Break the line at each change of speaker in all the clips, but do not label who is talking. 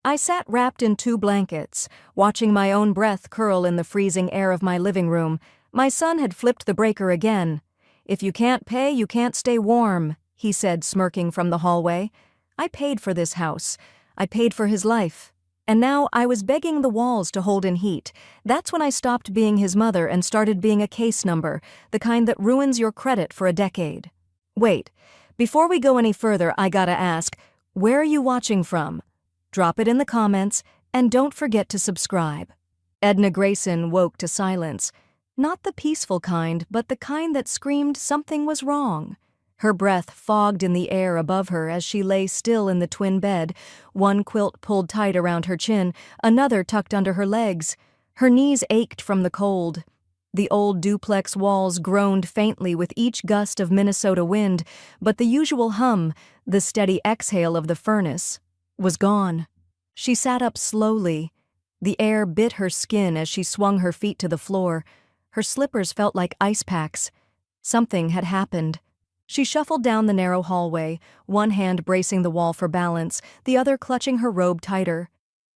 I sat wrapped in 2 blankets, watching my own breath curl in the freezing air of my living room. My son had flipped the breaker again. "If you can't pay, you can't stay warm," he said, smirking from the hallway. I paid for this house. I paid for his life. And now I was begging the walls to hold in heat. That's when I stopped being his mother and started being a case number, the kind that ruins your credit for a decade. Wait, before we go any further, I gotta ask, where are you watching from? Drop it in the comments, and don't forget to subscribe. Edna Grayson woke to silence. Not the peaceful kind, but the kind that screamed something was wrong. Her breath fogged in the air above her as she lay still in the twin bed, one quilt pulled tight around her chin, another tucked under her legs. Her knees ached from the cold. The old duplex walls groaned faintly with each gust of Minnesota wind, but the usual hum, the steady exhale of the furnace, was gone. She sat up slowly. The air bit her skin as she swung her feet to the floor. Her slippers felt like ice packs. Something had happened. She shuffled down the narrow hallway, one hand bracing the wall for balance, the other clutching her robe tighter.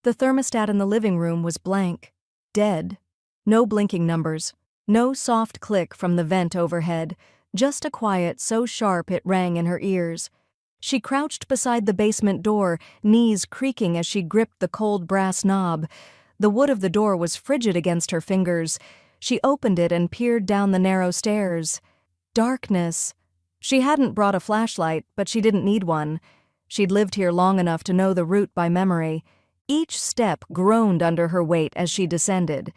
The thermostat in the living room was blank, dead. No blinking numbers, no soft click from the vent overhead, just a quiet so sharp it rang in her ears. She crouched beside the basement door, knees creaking as she gripped the cold brass knob. The wood of the door was frigid against her fingers. She opened it and peered down the narrow stairs. Darkness. She hadn't brought a flashlight, but she didn't need one. She'd lived here long enough to know the route by memory. Each step groaned under her weight as she descended.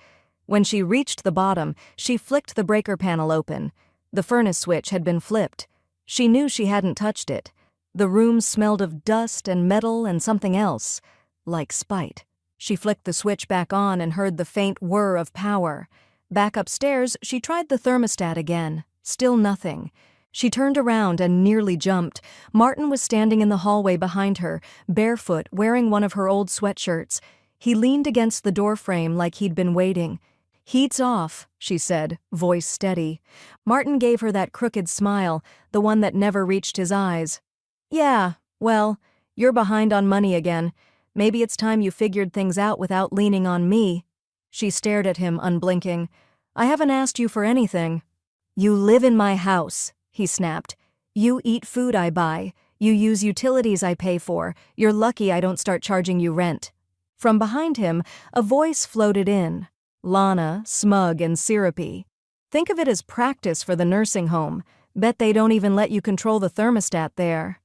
When she reached the bottom, she flicked the breaker panel open. The furnace switch had been flipped. She knew she hadn't touched it. The room smelled of dust and metal and something else, like spite. She flicked the switch back on and heard the faint whir of power. Back upstairs, she tried the thermostat again. Still nothing. She turned around and nearly jumped. Martin was standing in the hallway behind her, barefoot, wearing one of her old sweatshirts. He leaned against the doorframe like he'd been waiting. "Heat's off," she said, voice steady. Martin gave her that crooked smile, the one that never reached his eyes. "Yeah, well, you're behind on money again. Maybe it's time you figured things out without leaning on me." She stared at him, unblinking. "I haven't asked you for anything." "You live in my house," he snapped. "You eat food I buy. You use utilities I pay for. You're lucky I don't start charging you rent." From behind him, a voice floated in. Lana, smug and syrupy. "Think of it as practice for the nursing home. Bet they don't even let you control the thermostat there."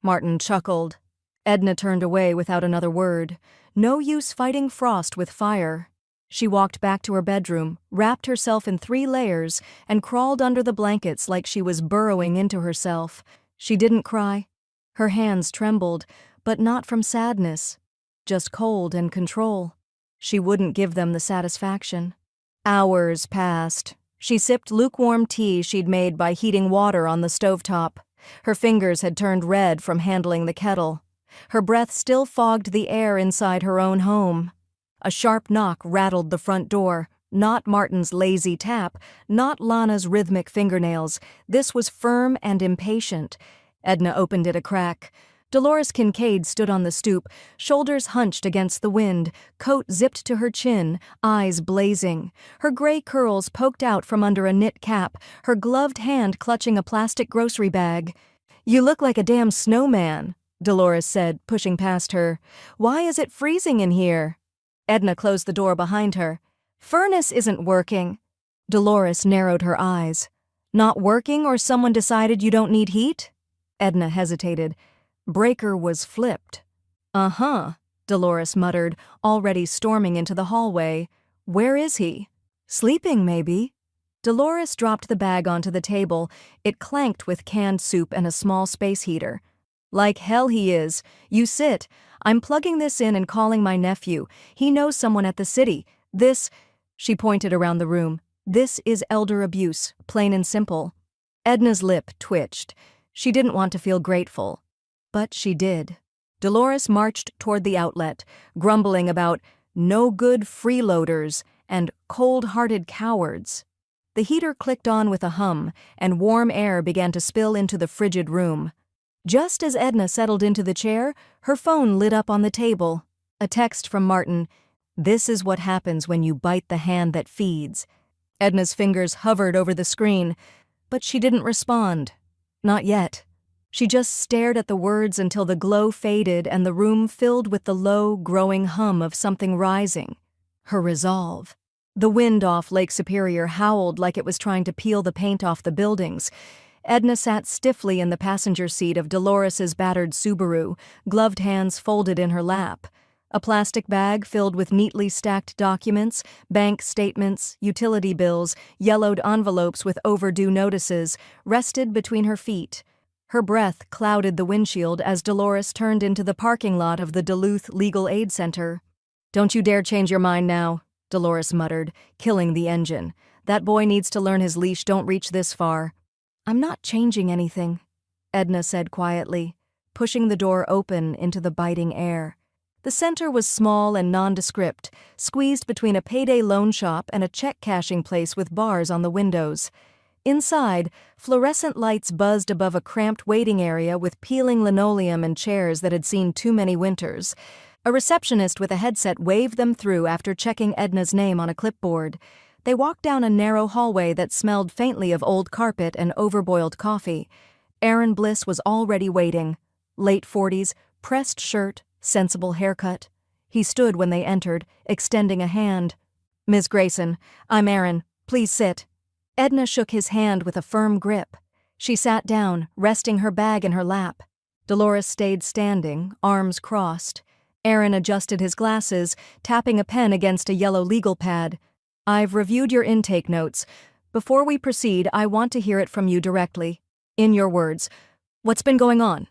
Martin chuckled. Edna turned away without another word. No use fighting frost with fire. She walked back to her bedroom, wrapped herself in 3 layers, and crawled under the blankets like she was burrowing into herself. She didn't cry. Her hands trembled, but not from sadness, just cold and control. She wouldn't give them the satisfaction. Hours passed. She sipped lukewarm tea she'd made by heating water on the stovetop. Her fingers had turned red from handling the kettle. Her breath still fogged the air inside her own home. A sharp knock rattled the front door. Not Martin's lazy tap, not Lana's rhythmic fingernails. This was firm and impatient. Edna opened it a crack. Dolores Kincaid stood on the stoop, shoulders hunched against the wind, coat zipped to her chin, eyes blazing. Her gray curls poked out from under a knit cap, her gloved hand clutching a plastic grocery bag. "You look like a damn snowman," Dolores said, pushing past her. "Why is it freezing in here?" Edna closed the door behind her. "Furnace isn't working." Dolores narrowed her eyes. "Not working, or someone decided you don't need heat?" Edna hesitated. "Breaker was flipped." "Uh-huh," Dolores muttered, already storming into the hallway. "Where is he?" "Sleeping, maybe." Dolores dropped the bag onto the table. It clanked with canned soup and a small space heater. "Like hell he is. You sit. I'm plugging this in and calling my nephew. He knows someone at the city. This," she pointed around the room, "this is elder abuse, plain and simple." Edna's lip twitched. She didn't want to feel grateful. But she did. Dolores marched toward the outlet, grumbling about no good freeloaders and cold-hearted cowards. The heater clicked on with a hum, and warm air began to spill into the frigid room. Just as Edna settled into the chair, her phone lit up on the table. A text from Martin. This is what happens when you bite the hand that feeds. Edna's fingers hovered over the screen, but she didn't respond. Not yet. She just stared at the words until the glow faded and the room filled with the low, growing hum of something rising. Her resolve. The wind off Lake Superior howled like it was trying to peel the paint off the buildings. Edna sat stiffly in the passenger seat of Dolores's battered Subaru, gloved hands folded in her lap. A plastic bag filled with neatly stacked documents, bank statements, utility bills, yellowed envelopes with overdue notices, rested between her feet. Her breath clouded the windshield as Dolores turned into the parking lot of the Duluth Legal Aid Center. "Don't you dare change your mind now," Dolores muttered, killing the engine. "That boy needs to learn his leash don't reach this far." "I'm not changing anything," Edna said quietly, pushing the door open into the biting air. The center was small and nondescript, squeezed between a payday loan shop and a check-cashing place with bars on the windows. Inside, fluorescent lights buzzed above a cramped waiting area with peeling linoleum and chairs that had seen too many winters. A receptionist with a headset waved them through after checking Edna's name on a clipboard. They walked down a narrow hallway that smelled faintly of old carpet and overboiled coffee. Aaron Bliss was already waiting. Late 40s, pressed shirt, sensible haircut. He stood when they entered, extending a hand. "Ms. Grayson, I'm Aaron. Please sit." Edna shook his hand with a firm grip. She sat down, resting her bag in her lap. Dolores stayed standing, arms crossed. Aaron adjusted his glasses, tapping a pen against a yellow legal pad. "I've reviewed your intake notes. Before we proceed, I want to hear it from you directly. In your words, what's been going on?"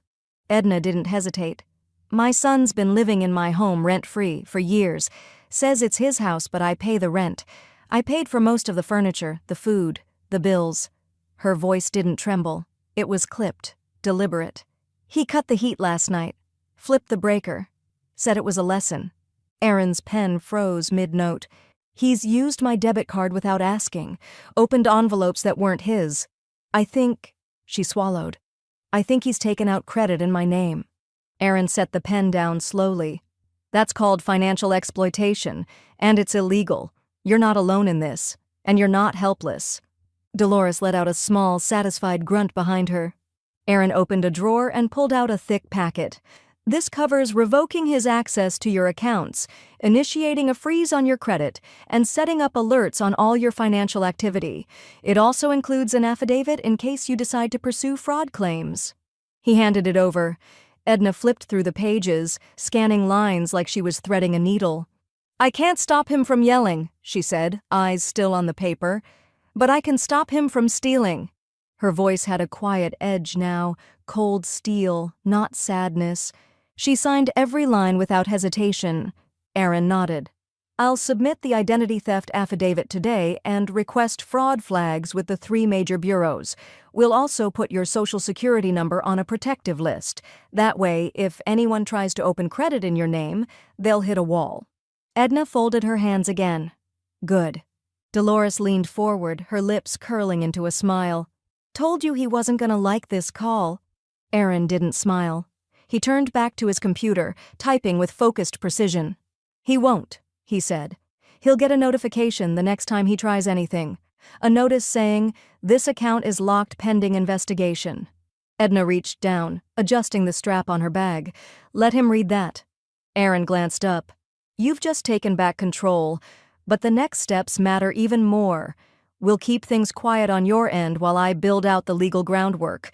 Edna didn't hesitate. "My son's been living in my home rent-free for years. Says it's his house, but I pay the rent. I paid for most of the furniture, the food, the bills." Her voice didn't tremble. It was clipped, deliberate. "He cut the heat last night, flipped the breaker, said it was a lesson." Aaron's pen froze mid-note. "He's used my debit card without asking, opened envelopes that weren't his. I think," she swallowed, "I think he's taken out credit in my name." Aaron set the pen down slowly. "That's called financial exploitation, and it's illegal. You're not alone in this, and you're not helpless." Dolores let out a small, satisfied grunt behind her. Aaron opened a drawer and pulled out a thick packet. "This covers revoking his access to your accounts, initiating a freeze on your credit, and setting up alerts on all your financial activity. It also includes an affidavit in case you decide to pursue fraud claims." He handed it over. Edna flipped through the pages, scanning lines like she was threading a needle. "I can't stop him from yelling," she said, eyes still on the paper. "But I can stop him from stealing." Her voice had a quiet edge now, cold steel, not sadness. She signed every line without hesitation. Aaron nodded. "I'll submit the identity theft affidavit today and request fraud flags with the 3 major bureaus. We'll also put your social security number on a protective list. That way, if anyone tries to open credit in your name, they'll hit a wall." Edna folded her hands again. "Good." Dolores leaned forward, her lips curling into a smile. "Told you he wasn't gonna like this call." Aaron didn't smile. He turned back to his computer, typing with focused precision. "He won't," he said. "He'll get a notification the next time he tries anything. A notice saying, 'This account is locked pending investigation.'" Edna reached down, adjusting the strap on her bag. "Let him read that." Aaron glanced up. "You've just taken back control, but the next steps matter even more. We'll keep things quiet on your end while I build out the legal groundwork.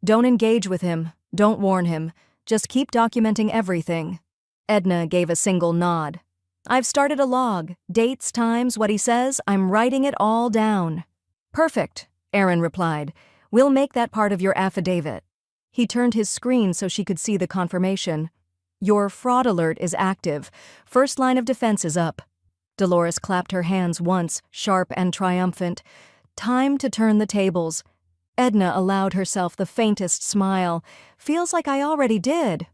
Don't engage with him, don't warn him. Just keep documenting everything." Edna gave a single nod. "I've started a log. Dates, times, what he says, I'm writing it all down." "Perfect," Aaron replied. "We'll make that part of your affidavit." He turned his screen so she could see the confirmation. "Your fraud alert is active. First line of defense is up." Dolores clapped her hands once, sharp and triumphant. "Time to turn the tables." Edna allowed herself the faintest smile. "Feels like I already did."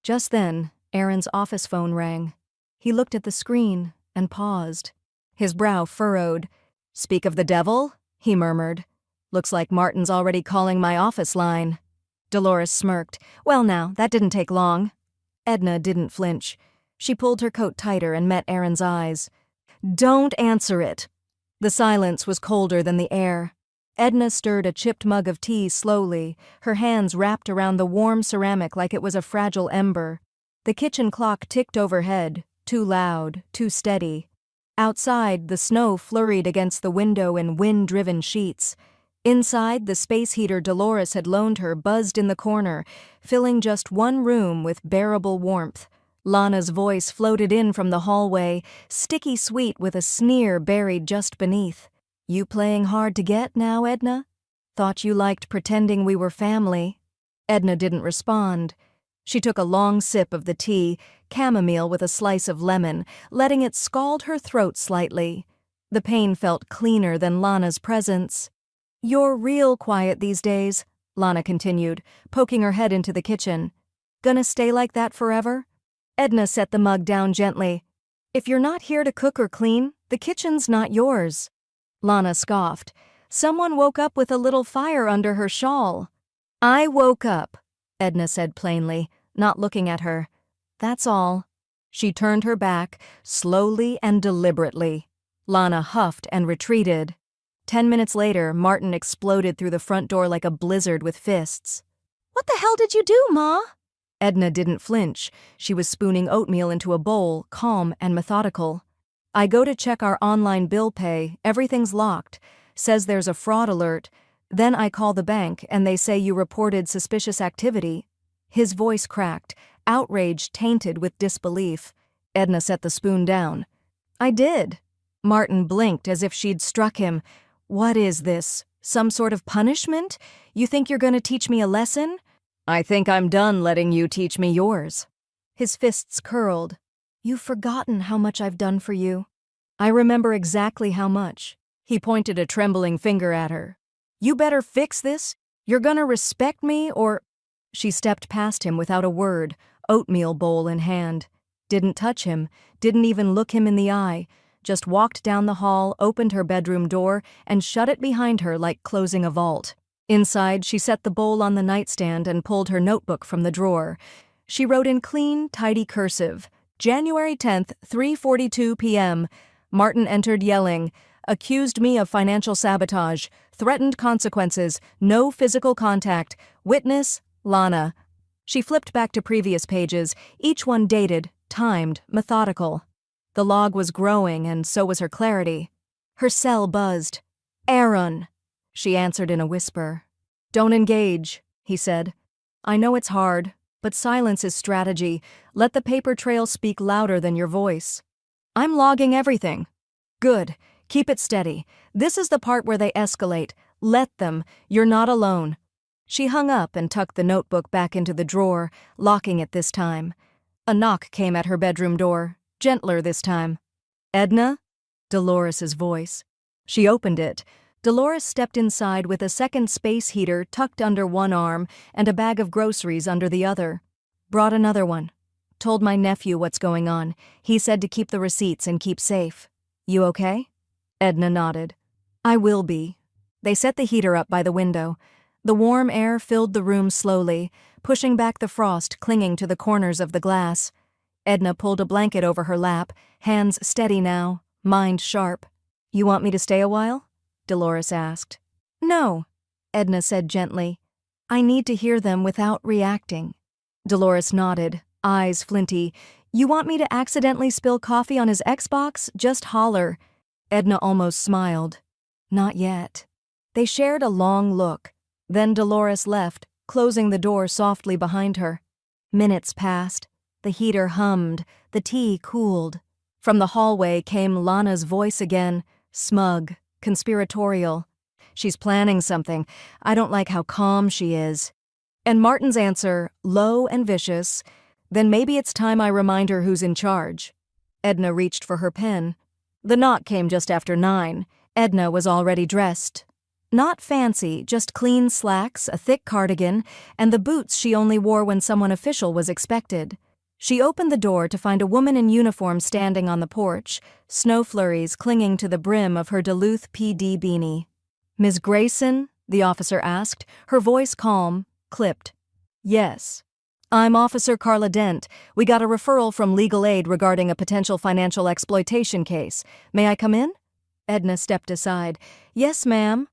Just then, Aaron's office phone rang. He looked at the screen and paused. His brow furrowed. "Speak of the devil?" he murmured. "Looks like Martin's already calling my office line." Dolores smirked. "Well now, that didn't take long." Edna didn't flinch. She pulled her coat tighter and met Aaron's eyes. "Don't answer it." The silence was colder than the air. Edna stirred a chipped mug of tea slowly, her hands wrapped around the warm ceramic like it was a fragile ember. The kitchen clock ticked overhead, too loud, too steady. Outside, the snow flurried against the window in wind-driven sheets. Inside, the space heater Dolores had loaned her buzzed in the corner, filling just one room with bearable warmth. Lana's voice floated in from the hallway, sticky sweet with a sneer buried just beneath. "You playing hard to get now, Edna? Thought you liked pretending we were family." Edna didn't respond. She took a long sip of the tea, chamomile with a slice of lemon, letting it scald her throat slightly. The pain felt cleaner than Lana's presence. "You're real quiet these days," Lana continued, poking her head into the kitchen. "Gonna stay like that forever?" Edna set the mug down gently. "If you're not here to cook or clean, the kitchen's not yours." Lana scoffed. Someone woke up with a little fire under her shawl. "I woke up," Edna said plainly, not looking at her. "That's all." She turned her back, slowly and deliberately. Lana huffed and retreated. 10 minutes later, Martin exploded through the front door like a blizzard with fists. "What the hell did you do, Ma?" Edna didn't flinch. She was spooning oatmeal into a bowl, calm and methodical. "I go to check our online bill pay, everything's locked. Says there's a fraud alert. Then I call the bank and they say you reported suspicious activity." His voice cracked, outrage tainted with disbelief. Edna set the spoon down. "I did." Martin blinked as if she'd struck him. "What is this? Some sort of punishment? You think you're going to teach me a lesson?" "I think I'm done letting you teach me yours." His fists curled. "You've forgotten how much I've done for you." "I remember exactly how much." He pointed a trembling finger at her. "You better fix this. You're gonna respect me or—" She stepped past him without a word, oatmeal bowl in hand. Didn't touch him, didn't even look him in the eye, just walked down the hall, opened her bedroom door, and shut it behind her like closing a vault. Inside, she set the bowl on the nightstand and pulled her notebook from the drawer. She wrote in clean, tidy cursive, "January 10th, 3:42 p.m. Martin entered yelling, "Accused me of financial sabotage, threatened consequences, no physical contact, witness, Lana." She flipped back to previous pages, each one dated, timed, methodical. The log was growing, and so was her clarity. Her cell buzzed. "Aaron," she answered in a whisper. "Don't engage," he said. "I know it's hard, but silence is strategy. Let the paper trail speak louder than your voice." "I'm logging everything." "Good. Keep it steady. This is the part where they escalate. Let them. You're not alone." She hung up and tucked the notebook back into the drawer, locking it this time. A knock came at her bedroom door, gentler this time. "Edna?" Dolores's voice. She opened it. Dolores stepped inside with a second space heater tucked under one arm and a bag of groceries under the other. "Brought another one. Told my nephew what's going on. He said to keep the receipts and keep safe. You okay?" Edna nodded. "I will be." They set the heater up by the window. The warm air filled the room slowly, pushing back the frost clinging to the corners of the glass. Edna pulled a blanket over her lap, hands steady now, mind sharp. "You want me to stay a while?" Dolores asked. "No," Edna said gently. "I need to hear them without reacting." Dolores nodded, eyes flinty. "You want me to accidentally spill coffee on his Xbox? Just holler." Edna almost smiled. "Not yet." They shared a long look. Then Dolores left, closing the door softly behind her. Minutes passed. The heater hummed. The tea cooled. From the hallway came Lana's voice again, smug, conspiratorial. "She's planning something. I don't like how calm she is." And Martin's answer, low and vicious, "Then maybe it's time I remind her who's in charge." Edna reached for her pen. The knock came just after 9. Edna was already dressed. Not fancy, just clean slacks, a thick cardigan, and the boots she only wore when someone official was expected. She opened the door to find a woman in uniform standing on the porch, snow flurries clinging to the brim of her Duluth PD beanie. "Ms. Grayson?" the officer asked, her voice calm, clipped. "Yes." I'm Officer Carla Dent. We got a referral from legal aid regarding a potential financial exploitation case. May I come in? Edna stepped aside. Yes, ma'am.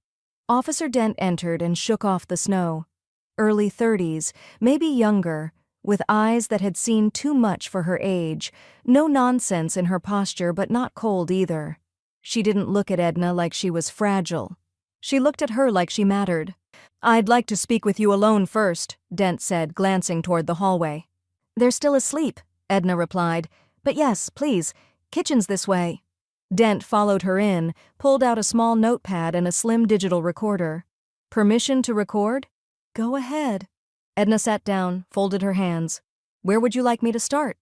Officer Dent entered and shook off the snow. Early 30s, maybe younger, with eyes that had seen too much for her age, no nonsense in her posture but not cold either. She didn't look at Edna like she was fragile. She looked at her like she mattered. I'd like to speak with you alone first, Dent said, glancing toward the hallway. They're still asleep, Edna replied. But yes, please, kitchen's this way. Dent followed her in, pulled out a small notepad and a slim digital recorder. Permission to record? Go ahead. Edna sat down, folded her hands. Where would you like me to start?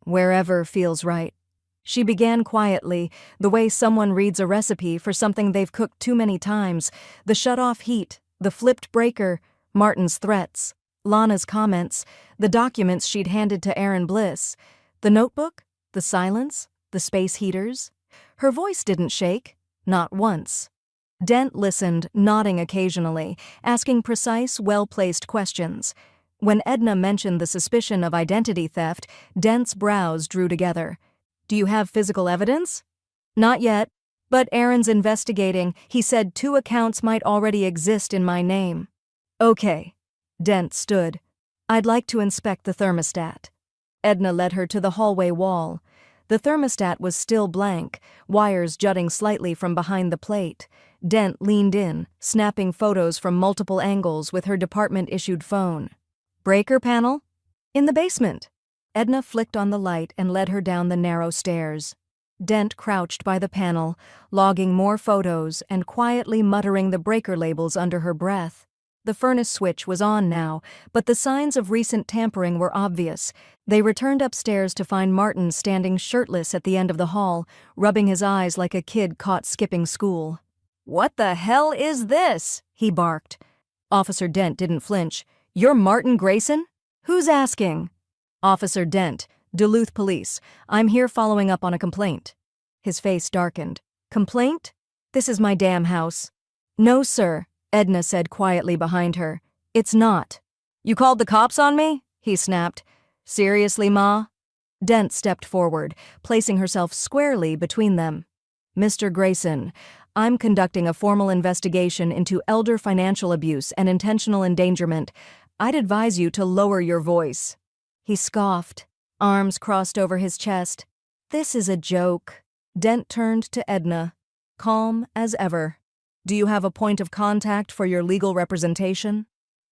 Wherever feels right. She began quietly, the way someone reads a recipe for something they've cooked too many times, the shut-off heat, the flipped breaker, Martin's threats, Lana's comments, the documents she'd handed to Aaron Bliss, the notebook, the silence, the space heaters. Her voice didn't shake, not once. Dent listened, nodding occasionally, asking precise, well-placed questions. When Edna mentioned the suspicion of identity theft, Dent's brows drew together. Do you have physical evidence? Not yet, but Aaron's investigating. He said 2 accounts might already exist in my name. Okay. Dent stood. I'd like to inspect the thermostat. Edna led her to the hallway wall. The thermostat was still blank, wires jutting slightly from behind the plate. Dent leaned in, snapping photos from multiple angles with her department-issued phone. Breaker panel? In the basement. Edna flicked on the light and led her down the narrow stairs. Dent crouched by the panel, logging more photos and quietly muttering the breaker labels under her breath. The furnace switch was on now, but the signs of recent tampering were obvious. They returned upstairs to find Martin standing shirtless at the end of the hall, rubbing his eyes like a kid caught skipping school. What the hell is this? He barked. Officer Dent didn't flinch. You're Martin Grayson? Who's asking? Officer Dent, Duluth Police. I'm here following up on a complaint. His face darkened. Complaint? This is my damn house. No, sir, Edna said quietly behind her. It's not. You called the cops on me? He snapped. Seriously, Ma? Dent stepped forward, placing herself squarely between them. Mr. Grayson, I'm conducting a formal investigation into elder financial abuse and intentional endangerment. I'd advise you to lower your voice. He scoffed, arms crossed over his chest. This is a joke. Dent turned to Edna, calm as ever. Do you have a point of contact for your legal representation?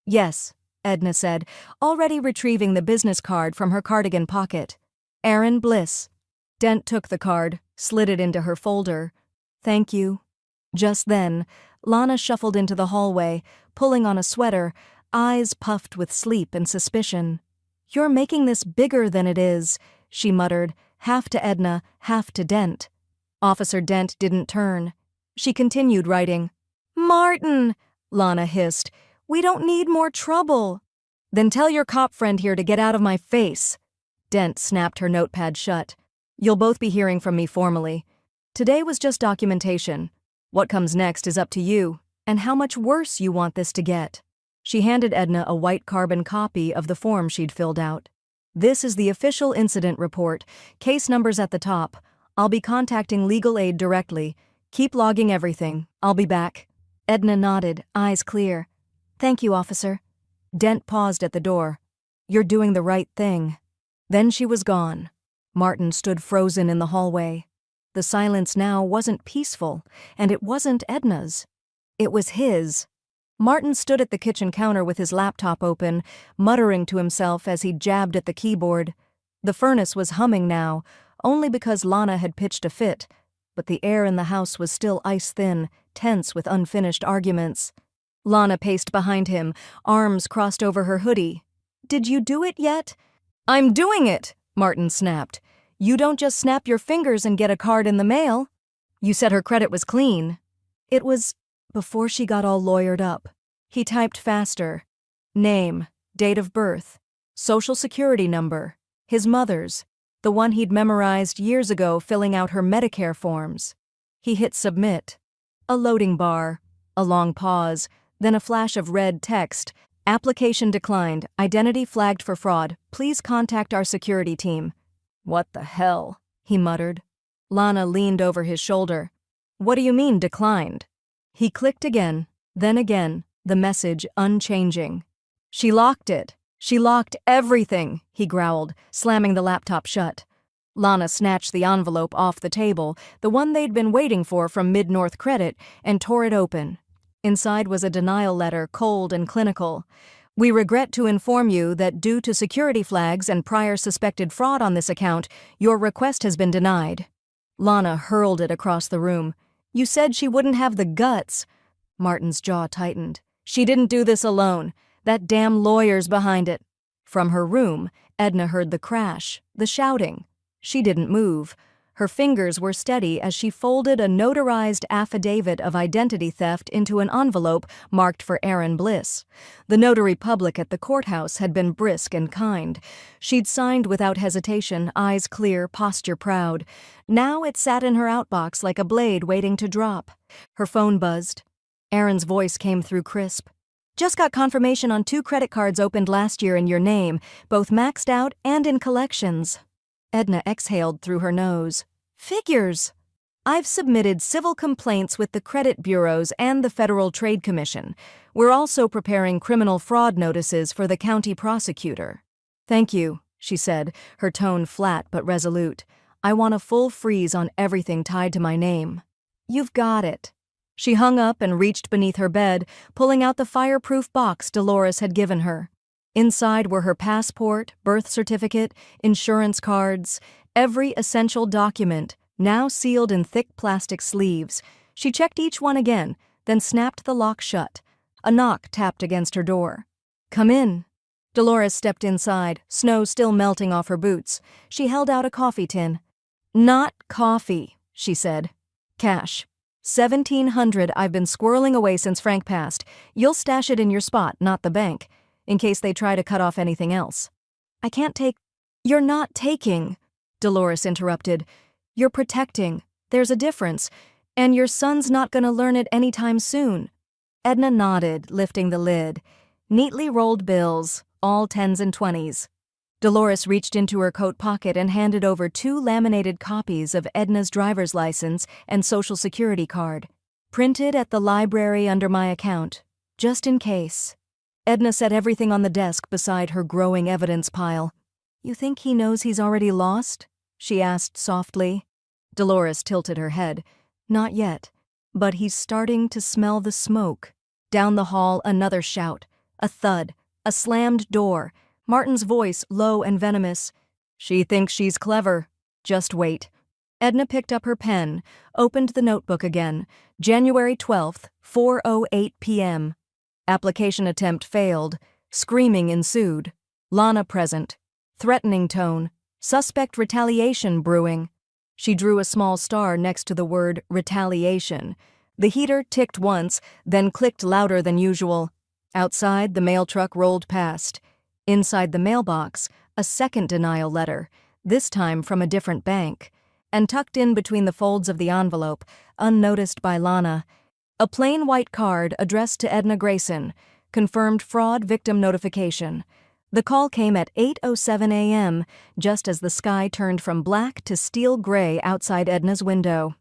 Yes, Edna said, already retrieving the business card from her cardigan pocket. Aaron Bliss. Dent took the card, slid it into her folder. Thank you. Just then, Lana shuffled into the hallway, pulling on a sweater, eyes puffed with sleep and suspicion. You're making this bigger than it is, she muttered, half to Edna, half to Dent. Officer Dent didn't turn. She continued writing. Martin, Lana hissed, we don't need more trouble. Then tell your cop friend here to get out of my face. Dent snapped her notepad shut. You'll both be hearing from me formally. Today was just documentation. What comes next is up to you, and how much worse you want this to get. She handed Edna a white carbon copy of the form she'd filled out. This is the official incident report, case numbers at the top. I'll be contacting legal aid directly. Keep logging everything. I'll be back. Edna nodded, eyes clear. Thank you, officer. Dent paused at the door. You're doing the right thing. Then she was gone. Martin stood frozen in the hallway. The silence now wasn't peaceful, and it wasn't Edna's. It was his. Martin stood at the kitchen counter with his laptop open, muttering to himself as he jabbed at the keyboard. The furnace was humming now, only because Lana had pitched a fit, but the air in the house was still ice-thin, tense with unfinished arguments. Lana paced behind him, arms crossed over her hoodie. Did you do it yet? I'm doing it, Martin snapped. You don't just snap your fingers and get a card in the mail. You said her credit was clean. It was before she got all lawyered up. He typed faster. Name, date of birth, social security number, his mother's, the one he'd memorized years ago filling out her Medicare forms. He hit submit. A loading bar, a long pause, then a flash of red text. Application declined. Identity flagged for fraud. Please contact our security team. What the hell? He muttered. Lana leaned over his shoulder. What do you mean, declined? He clicked again, then again, the message unchanging. She locked it. She locked everything, he growled, slamming the laptop shut. Lana snatched the envelope off the table, the one they'd been waiting for from Mid-North Credit, and tore it open. Inside was a denial letter, cold and clinical. We regret to inform you that due to security flags and prior suspected fraud on this account, your request has been denied. Lana hurled it across the room. You said she wouldn't have the guts. Martin's jaw tightened. She didn't do this alone. That damn lawyer's behind it. From her room, Edna heard the crash, the shouting. She didn't move. Her fingers were steady as she folded a notarized affidavit of identity theft into an envelope marked for Aaron Bliss. The notary public at the courthouse had been brisk and kind. She'd signed without hesitation, eyes clear, posture proud. Now it sat in her outbox like a blade waiting to drop. Her phone buzzed. Aaron's voice came through crisp. Just got confirmation on 2 credit cards opened last year in your name, both maxed out and in collections. Edna exhaled through her nose. Figures! I've submitted civil complaints with the credit bureaus and the Federal Trade Commission. We're also preparing criminal fraud notices for the county prosecutor. Thank you, she said, her tone flat but resolute. I want a full freeze on everything tied to my name. You've got it. She hung up and reached beneath her bed, pulling out the fireproof box Dolores had given her. Inside were her passport, birth certificate, insurance cards, every essential document, now sealed in thick plastic sleeves. She checked each one again, then snapped the lock shut. A knock tapped against her door. Come in. Dolores stepped inside, snow still melting off her boots. She held out a coffee tin. Not coffee, she said. Cash. $1,700 I've been squirreling away since Frank passed. You'll stash it in your spot, not the bank, in case they try to cut off anything else. I can't take— You're not taking, Dolores interrupted. You're protecting. There's a difference. And your son's not gonna learn it anytime soon. Edna nodded, lifting the lid. Neatly rolled bills, all 10s and 20s. Dolores reached into her coat pocket and handed over 2 laminated copies of Edna's driver's license and social security card. Printed at the library under my account, just in case. Edna set everything on the desk beside her growing evidence pile. You think he knows he's already lost? She asked softly. Dolores tilted her head. Not yet, but he's starting to smell the smoke. Down the hall, another shout. A thud. A slammed door. Martin's voice, low and venomous. She thinks she's clever. Just wait. Edna picked up her pen, opened the notebook again. January 12th, 4:08 p.m. Application attempt failed. Screaming ensued. Lana present. Threatening tone. Suspect retaliation brewing. She drew a small star next to the word retaliation. The heater ticked once, then clicked louder than usual. Outside, the mail truck rolled past. Inside the mailbox, a second denial letter, this time from a different bank. And tucked in between the folds of the envelope, unnoticed by Lana, a plain white card addressed to Edna Grayson, confirmed fraud victim notification. The call came at 8:07 a.m., just as the sky turned from black to steel gray outside Edna's window.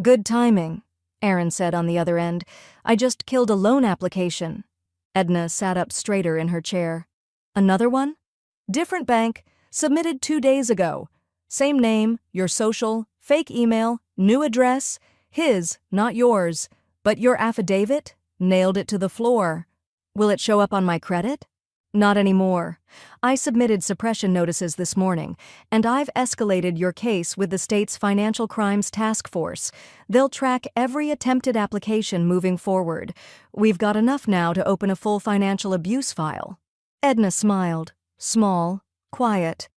Good timing, Aaron said on the other end. I just killed a loan application. Edna sat up straighter in her chair. Another one? Different bank, submitted 2 days ago. Same name, your social, fake email, new address. His, not yours. But your affidavit? Nailed it to the floor. Will it show up on my credit? Not anymore. I submitted suppression notices this morning, and I've escalated your case with the state's Financial Crimes Task Force. They'll track every attempted application moving forward. We've got enough now to open a full financial abuse file. Edna smiled, small, quiet,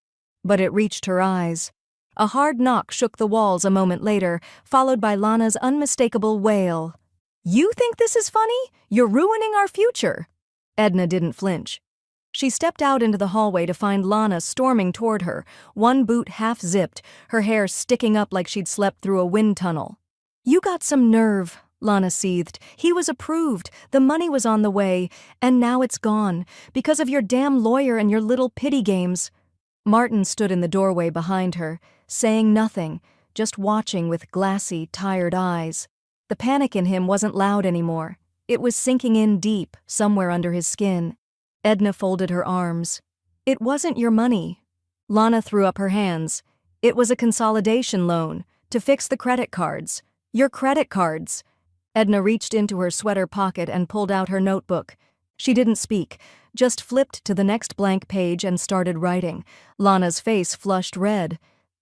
but it reached her eyes. A hard knock shook the walls a moment later, followed by Lana's unmistakable wail. You think this is funny? You're ruining our future. Edna didn't flinch. She stepped out into the hallway to find Lana storming toward her, one boot half-zipped, her hair sticking up like she'd slept through a wind tunnel. You got some nerve, Lana seethed. He was approved, the money was on the way, and now it's gone, because of your damn lawyer and your little pity games. Martin stood in the doorway behind her, saying nothing, just watching with glassy, tired eyes. The panic in him wasn't loud anymore. It was sinking in deep, somewhere under his skin. Edna folded her arms. It wasn't your money. Lana threw up her hands. It was a consolidation loan, to fix the credit cards. Your credit cards. Edna reached into her sweater pocket and pulled out her notebook. She didn't speak, just flipped to the next blank page and started writing. Lana's face flushed red.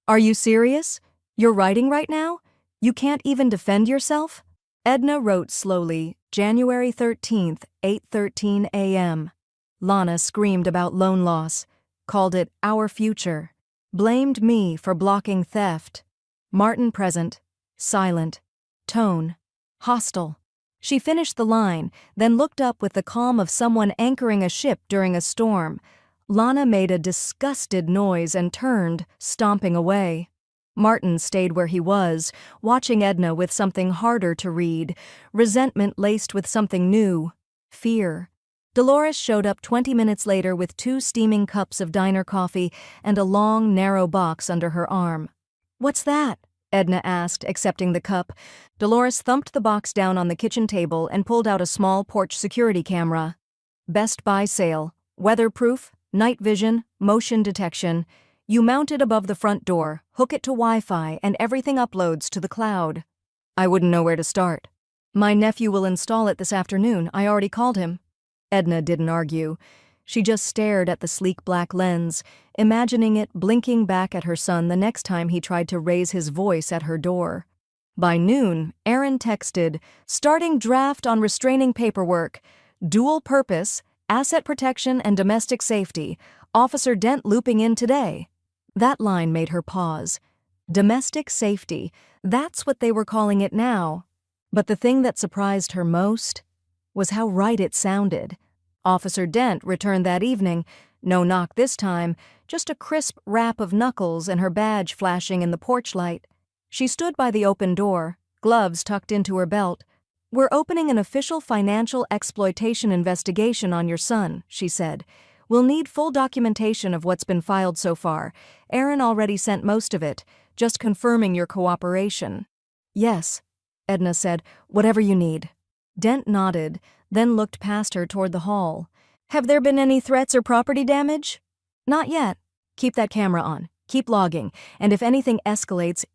Are you serious? You're writing right now? You can't even defend yourself? Edna wrote slowly, January 13th, 8:13 a.m. Lana screamed about loan loss, called it our future, blamed me for blocking theft. Martin present, silent, tone, hostile. She finished the line, then looked up with the calm of someone anchoring a ship during a storm. Lana made a disgusted noise and turned, stomping away. Martin stayed where he was, watching Edna with something harder to read, resentment laced with something new, fear. Dolores showed up 20 minutes later with 2 steaming cups of diner coffee and a long, narrow box under her arm. What's that? Edna asked, accepting the cup. Dolores thumped the box down on the kitchen table and pulled out a small porch security camera. Best Buy sale. Weatherproof, night vision, motion detection. You mount it above the front door, hook it to Wi-Fi, and everything uploads to the cloud. I wouldn't know where to start. My nephew will install it this afternoon. I already called him. Edna didn't argue. She just stared at the sleek black lens, imagining it blinking back at her son the next time he tried to raise his voice at her door. By noon, Aaron texted, starting draft on restraining paperwork, dual purpose, asset protection and domestic safety, Officer Dent looping in today. That line made her pause. Domestic safety, that's what they were calling it now. But the thing that surprised her most was how right it sounded. Officer Dent returned that evening, no knock this time, just a crisp rap of knuckles and her badge flashing in the porch light. She stood by the open door, gloves tucked into her belt. We're opening an official financial exploitation investigation on your son, she said. We'll need full documentation of what's been filed so far. Aaron already sent most of it, just confirming your cooperation. Yes, Edna said, whatever you need. Dent nodded, then looked past her toward the hall. Have there been any threats or property damage? Not yet. Keep that camera on. Keep logging. And if anything escalates,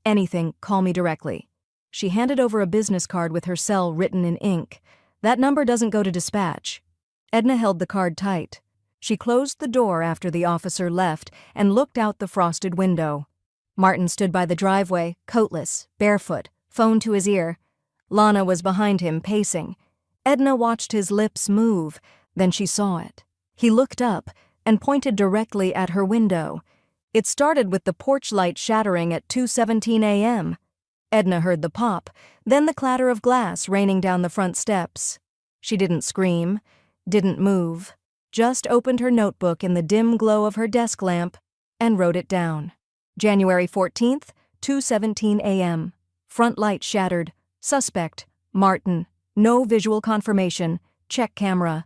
call me directly. She handed over a business card with her cell written in ink. That number doesn't go to dispatch. Edna held the card tight. She closed the door after the officer left and looked out the frosted window. Martin stood by the driveway, coatless, barefoot, phone to his ear. Lana was behind him, pacing. Edna watched his lips move, then she saw it. He looked up and pointed directly at her window. It started with the porch light shattering at 2:17 a.m. Edna heard the pop, then the clatter of glass raining down the front steps. She didn't scream, didn't move, just opened her notebook in the dim glow of her desk lamp and wrote it down. January 14th, 2:17 a.m. Front light shattered. Suspect, Martin. No visual confirmation. Check camera.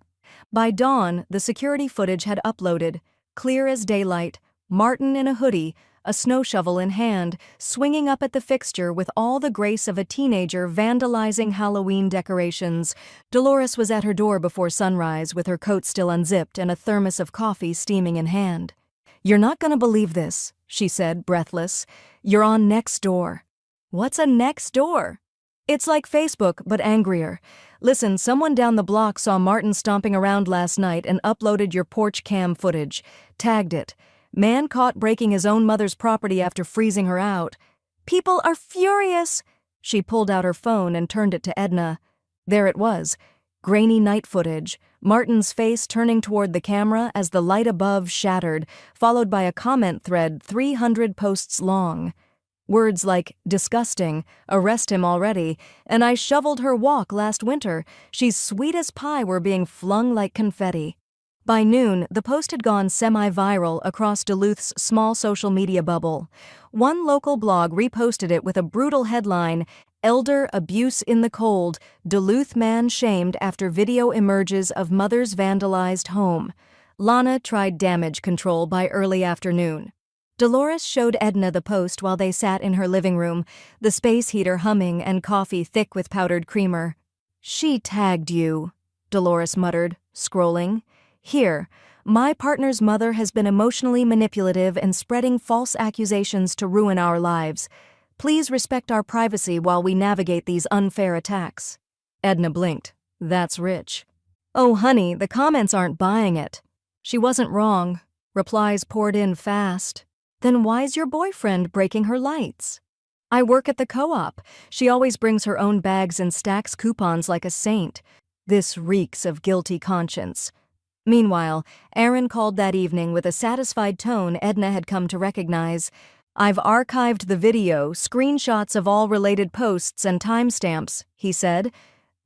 By dawn, the security footage had uploaded. Clear as daylight. Martin in a hoodie, a snow shovel in hand, swinging up at the fixture with all the grace of a teenager vandalizing Halloween decorations. Dolores was at her door before sunrise with her coat still unzipped and a thermos of coffee steaming in hand. You're not gonna believe this, she said, breathless. You're on Nextdoor. What's a Nextdoor? It's like Facebook, but angrier. Listen, someone down the block saw Martin stomping around last night and uploaded your porch cam footage. Tagged it. Man caught breaking his own mother's property after freezing her out. People are furious. She pulled out her phone and turned it to Edna. There it was. Grainy night footage. Martin's face turning toward the camera as the light above shattered, followed by a comment thread 300 posts long. Words like, disgusting, arrest him already, and I shoveled her walk last winter. She's sweet as pie were being flung like confetti. By noon, the post had gone semi-viral across Duluth's small social media bubble. One local blog reposted it with a brutal headline, Elder abuse in the cold, Duluth man shamed after video emerges of mother's vandalized home. Lana tried damage control by early afternoon. Dolores showed Edna the post while they sat in her living room, the space heater humming and coffee thick with powdered creamer. "She tagged you," Dolores muttered, scrolling. "Here, my partner's mother has been emotionally manipulative and spreading false accusations to ruin our lives. Please respect our privacy while we navigate these unfair attacks." Edna blinked. "That's rich." "Oh, honey, the comments aren't buying it." She wasn't wrong. Replies poured in fast. "Then why's your boyfriend breaking her lights?" "I work at the co-op. She always brings her own bags and stacks coupons like a saint." This reeks of guilty conscience. Meanwhile, Aaron called that evening with a satisfied tone Edna had come to recognize. "I've archived the video, screenshots of all related posts and timestamps," he said.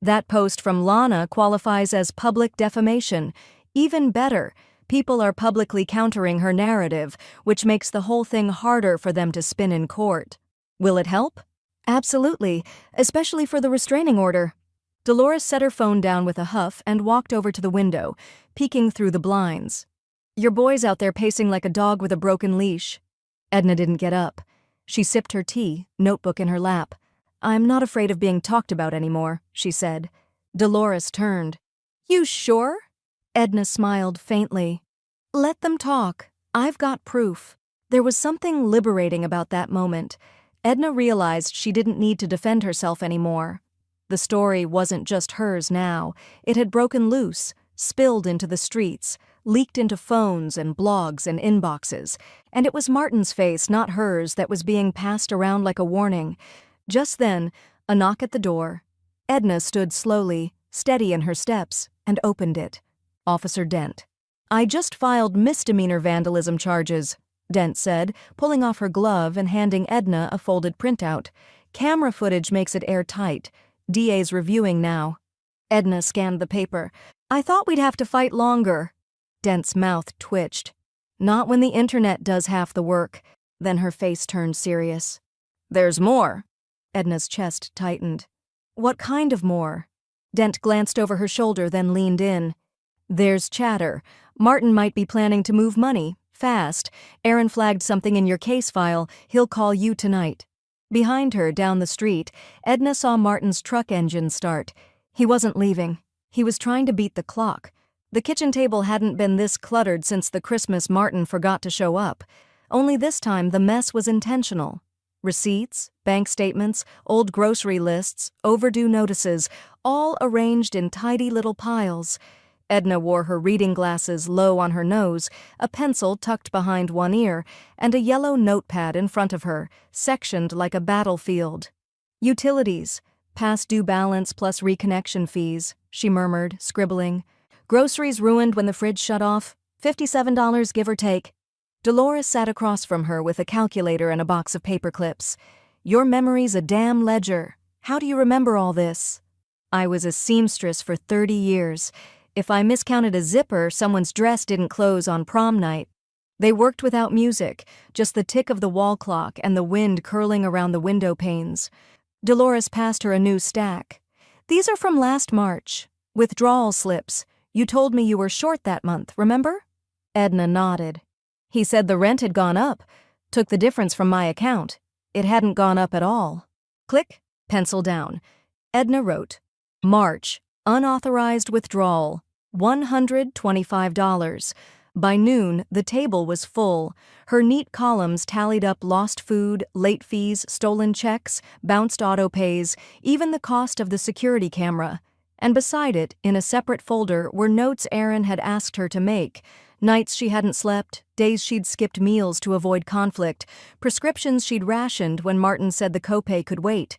"That post from Lana qualifies as public defamation. Even better, people are publicly countering her narrative, which makes the whole thing harder for them to spin in court. Will it help?" "Absolutely, especially for the restraining order." Dolores set her phone down with a huff and walked over to the window, peeking through the blinds. "Your boy's out there pacing like a dog with a broken leash." Edna didn't get up. She sipped her tea, notebook in her lap. "I'm not afraid of being talked about anymore," she said. Dolores turned. "You sure?" Edna smiled faintly. "Let them talk. I've got proof." There was something liberating about that moment. Edna realized she didn't need to defend herself anymore. The story wasn't just hers now. It had broken loose, spilled into the streets, leaked into phones and blogs and inboxes, and it was Martin's face, not hers, that was being passed around like a warning. Just then, a knock at the door. Edna stood slowly, steady in her steps, and opened it. Officer Dent. "I just filed misdemeanor vandalism charges," Dent said, pulling off her glove and handing Edna a folded printout. "Camera footage makes it airtight. DA's reviewing now." Edna scanned the paper. "I thought we'd have to fight longer." Dent's mouth twitched. "Not when the internet does half the work." Then her face turned serious. "There's more." Edna's chest tightened. "What kind of more?" Dent glanced over her shoulder, then leaned in. "There's chatter. Martin might be planning to move money, fast. Aaron flagged something in your case file. He'll call you tonight." Behind her, down the street, Edna saw Martin's truck engine start. He wasn't leaving. He was trying to beat the clock. The kitchen table hadn't been this cluttered since the Christmas Martin forgot to show up. Only this time the mess was intentional. Receipts, bank statements, old grocery lists, overdue notices, all arranged in tidy little piles. Edna wore her reading glasses low on her nose, a pencil tucked behind one ear, and a yellow notepad in front of her, sectioned like a battlefield. "Utilities, past due balance plus reconnection fees," she murmured, scribbling. "Groceries ruined when the fridge shut off, $57 give or take." Dolores sat across from her with a calculator and a box of paper clips. "Your memory's a damn ledger. How do you remember all this?" "I was a seamstress for 30 years. If I miscounted a zipper, someone's dress didn't close on prom night." They worked without music, just the tick of the wall clock and the wind curling around the window panes. Dolores passed her a new stack. "These are from last March. Withdrawal slips. You told me you were short that month, remember?" Edna nodded. "He said the rent had gone up. Took the difference from my account. It hadn't gone up at all." Click, pencil down. Edna wrote, "March, unauthorized withdrawal, $125. By noon, the table was full. Her neat columns tallied up lost food, late fees, stolen checks, bounced auto pays, even the cost of the security camera. And beside it, in a separate folder, were notes Aaron had asked her to make. Nights she hadn't slept, days she'd skipped meals to avoid conflict, prescriptions she'd rationed when Martin said the copay could wait.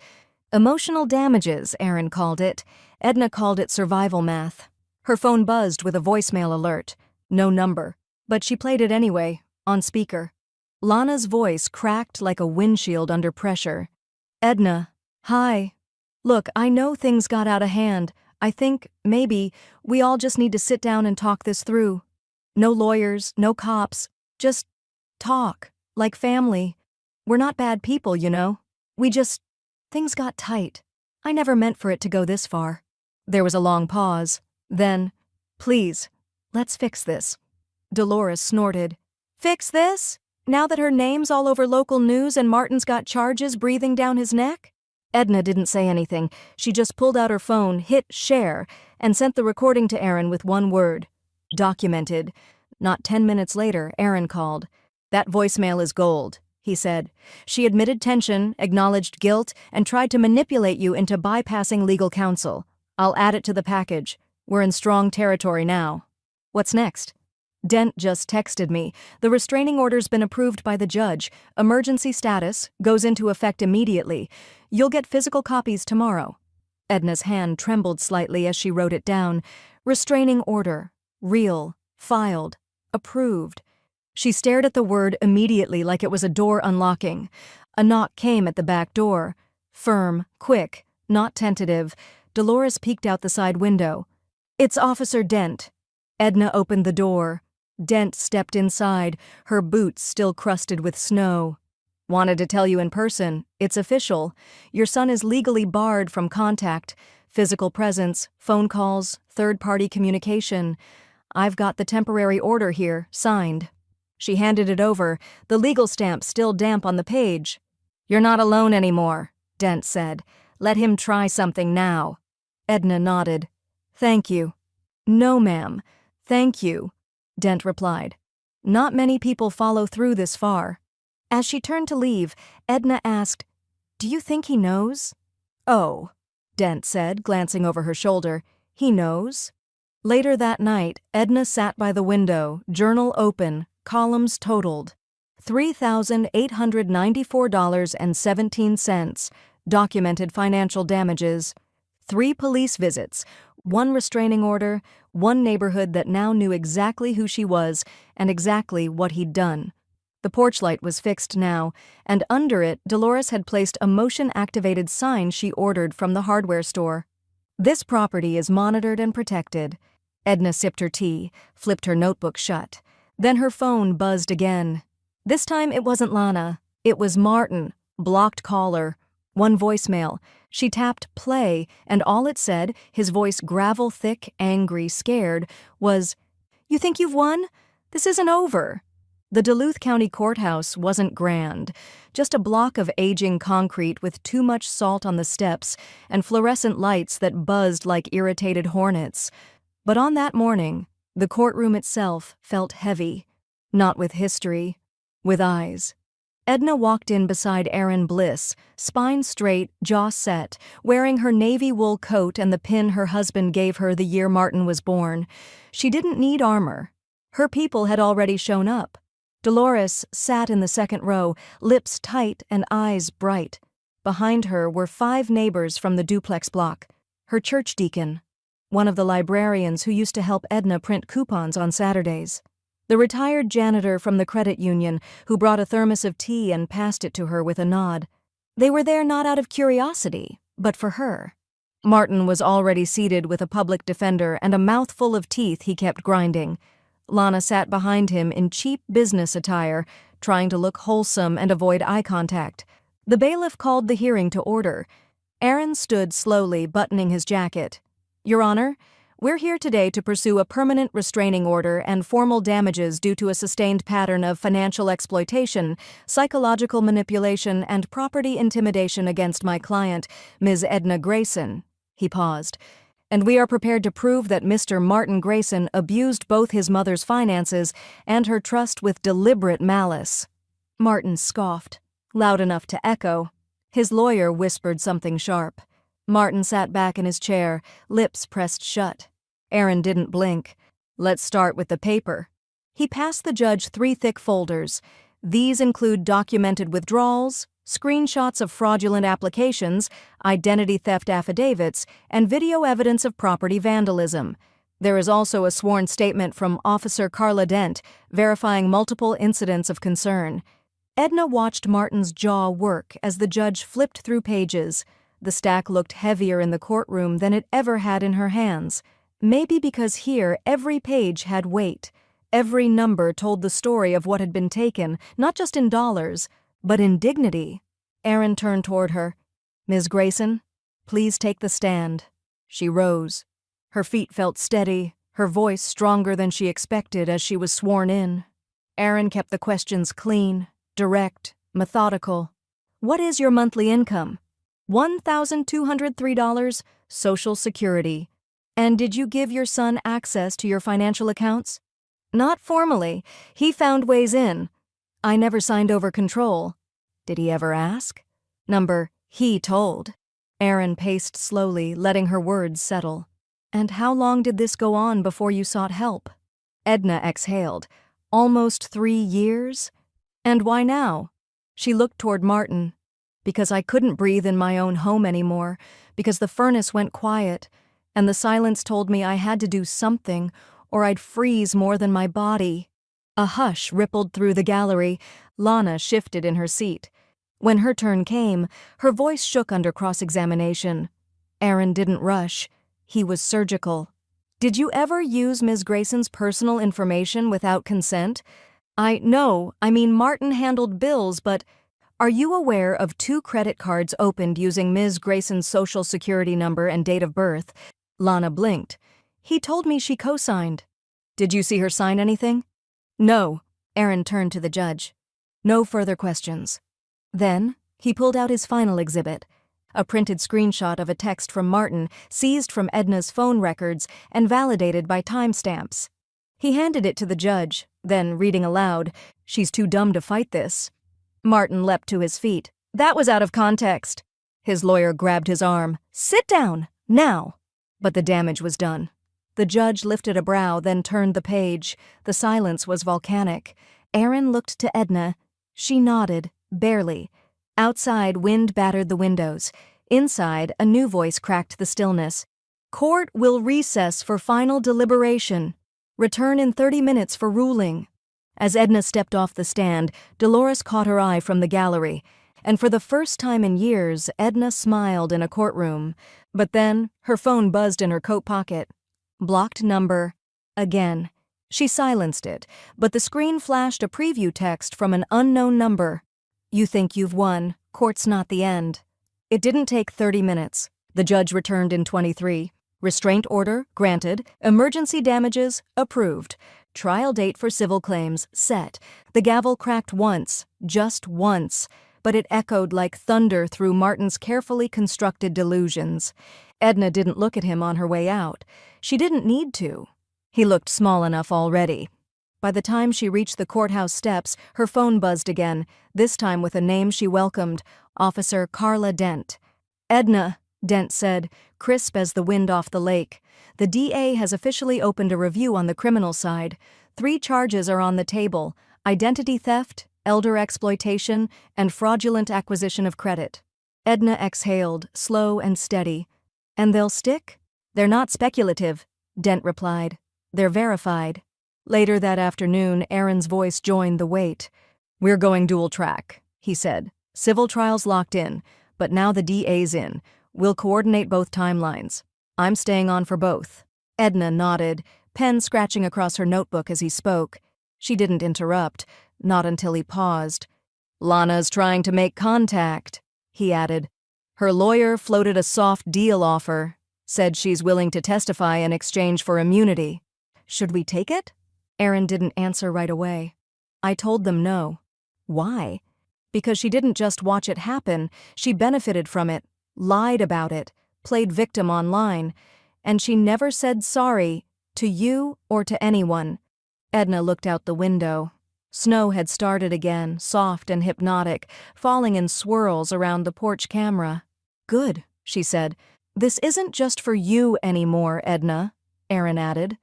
Emotional damages, Aaron called it. Edna called it survival math. Her phone buzzed with a voicemail alert. No number. But she played it anyway, on speaker. Lana's voice cracked like a windshield under pressure. "Edna, hi. Look, I know things got out of hand. I think, maybe, we all just need to sit down and talk this through. No lawyers, no cops. Just talk. Like family. We're not bad people, you know. We just Things got tight. I never meant for it to go this far. There was a long pause. Then, please, let's fix this. Dolores snorted. Fix this? Now that her name's all over local news and Martin's got charges breathing down his neck? Edna didn't say anything. She just pulled out her phone, hit share, and sent the recording to Aaron with one word. Documented. Not 10 minutes later, Aaron called. That voicemail is gold, he said. She admitted tension, acknowledged guilt, and tried to manipulate you into bypassing legal counsel. I'll add it to the package. We're in strong territory now. What's next? Dent just texted me. The restraining order's been approved by the judge. Emergency status goes into effect immediately. You'll get physical copies tomorrow. Edna's hand trembled slightly as she wrote it down. Restraining order. Real. Filed. Approved. She stared at the word immediately like it was a door unlocking. A knock came at the back door. Firm, quick, not tentative. Dolores peeked out the side window. It's Officer Dent. Edna opened the door. Dent stepped inside, her boots still crusted with snow. Wanted to tell you in person. It's official. Your son is legally barred from contact, physical presence, phone calls, third-party communication. I've got the temporary order here, signed. She handed it over, the legal stamp still damp on the page. You're not alone anymore, Dent said. Let him try something now. Edna nodded. Thank you. No, ma'am. Thank you, Dent replied. Not many people follow through this far. As she turned to leave, Edna asked, Do you think he knows? Oh, Dent said, glancing over her shoulder. He knows? Later that night, Edna sat by the window, journal open, columns totaled. $3,894.17, documented financial damages. 3 police visits, 1 restraining order, 1 neighborhood that now knew exactly who she was and exactly what he'd done. The porch light was fixed now, and under it, Dolores had placed a motion-activated sign she ordered from the hardware store. This property is monitored and protected. Edna sipped her tea, flipped her notebook shut. Then her phone buzzed again. This time it wasn't Lana. It was Martin, blocked caller. 1 voicemail. She tapped play, and all it said, his voice gravel-thick, angry, scared, was, You think you've won? This isn't over. The Duluth County Courthouse wasn't grand, just a block of aging concrete with too much salt on the steps and fluorescent lights that buzzed like irritated hornets. But on that morning, the courtroom itself felt heavy, not with history, with eyes. Edna walked in beside Aaron Bliss, spine straight, jaw set, wearing her navy wool coat and the pin her husband gave her the year Martin was born. She didn't need armor. Her people had already shown up. Dolores sat in the second row, lips tight and eyes bright. Behind her were 5 neighbors from the duplex block. Her church deacon, one of the librarians who used to help Edna print coupons on Saturdays. The retired janitor from the credit union who brought a thermos of tea and passed it to her with a nod. They were there not out of curiosity, but for her. Martin was already seated with a public defender and a mouthful of teeth he kept grinding. Lana sat behind him in cheap business attire, trying to look wholesome and avoid eye contact. The bailiff called the hearing to order. Aaron stood slowly, buttoning his jacket. Your Honor, we're here today to pursue a permanent restraining order and formal damages due to a sustained pattern of financial exploitation, psychological manipulation, and property intimidation against my client, Ms. Edna Grayson. He paused. And we are prepared to prove that Mr. Martin Grayson abused both his mother's finances and her trust with deliberate malice. Martin scoffed, loud enough to echo. His lawyer whispered something sharp. Martin sat back in his chair, lips pressed shut. Aaron didn't blink. Let's start with the paper. He passed the judge 3 thick folders. These include documented withdrawals, screenshots of fraudulent applications, identity theft affidavits, and video evidence of property vandalism. There is also a sworn statement from Officer Carla Dent verifying multiple incidents of concern. Edna watched Martin's jaw work as the judge flipped through pages. The stack looked heavier in the courtroom than it ever had in her hands. Maybe because here every page had weight. Every number told the story of what had been taken, not just in dollars, but in dignity. Aaron turned toward her. Ms. Grayson, please take the stand. She rose. Her feet felt steady, her voice stronger than she expected as she was sworn in. Aaron kept the questions clean, direct, methodical. What is your monthly income? $1,203, Social Security. And did you give your son access to your financial accounts? Not formally. He found ways in. I never signed over control. Did he ever ask? He told. Aaron paced slowly, letting her words settle. And how long did this go on before you sought help? Edna exhaled. Almost 3 years? And why now? She looked toward Martin. Because I couldn't breathe in my own home anymore, because the furnace went quiet, and the silence told me I had to do something, or I'd freeze more than my body. A hush rippled through the gallery. Lana shifted in her seat. When her turn came, her voice shook under cross-examination. Aaron didn't rush. He was surgical. Did you ever use Ms. Grayson's personal information without consent? No, Martin handled bills, but are you aware of 2 credit cards opened using Ms. Grayson's social security number and date of birth? Lana blinked. He told me she co-signed. Did you see her sign anything? No. Aaron turned to the judge. No further questions. Then, he pulled out his final exhibit, a printed screenshot of a text from Martin seized from Edna's phone records and validated by timestamps. He handed it to the judge, then, reading aloud, "She's too dumb to fight this." Martin leapt to his feet. "That was out of context." His lawyer grabbed his arm. "Sit down, now." But the damage was done. The judge lifted a brow, then turned the page. The silence was volcanic. Aaron looked to Edna. She nodded, barely. Outside, wind battered the windows. Inside, a new voice cracked the stillness. "Court will recess for final deliberation. Return in 30 minutes for ruling." As Edna stepped off the stand, Dolores caught her eye from the gallery, and for the first time in years, Edna smiled in a courtroom. But then, her phone buzzed in her coat pocket. Blocked number. Again. She silenced it, but the screen flashed a preview text from an unknown number. "You think you've won. Court's not the end." It didn't take 30 minutes. The judge returned in 23. Restraint order, granted. Emergency damages, approved. Trial date for civil claims, set. The gavel cracked once, just once, but it echoed like thunder through Martin's carefully constructed delusions. Edna didn't look at him on her way out. She didn't need to. He looked small enough already. By the time she reached the courthouse steps, her phone buzzed again, this time with a name she welcomed, Officer Carla Dent. "Edna," Dent said, crisp as the wind off the lake. "The DA has officially opened a review on the criminal side. 3 charges are on the table: identity theft, elder exploitation, and fraudulent acquisition of credit." Edna exhaled, slow and steady. "And they'll stick?" "They're not speculative," Dent replied. "They're verified." Later that afternoon, Aaron's voice joined the wait. "We're going dual track," he said. "Civil trials locked in, but now the DA's in. We'll coordinate both timelines. I'm staying on for both." Edna nodded, pen scratching across her notebook as he spoke. She didn't interrupt, not until he paused. "Lana's trying to make contact," he added. "Her lawyer floated a soft deal offer, said she's willing to testify in exchange for immunity. Should we take it?" Aaron didn't answer right away. "I told them no." "Why?" "Because she didn't just watch it happen, she benefited from it, lied about it, played victim online, and she never said sorry, to you or to anyone." Edna looked out the window. Snow had started again, soft and hypnotic, falling in swirls around the porch camera. "Good," she said. "This isn't just for you anymore, Edna," Aaron added.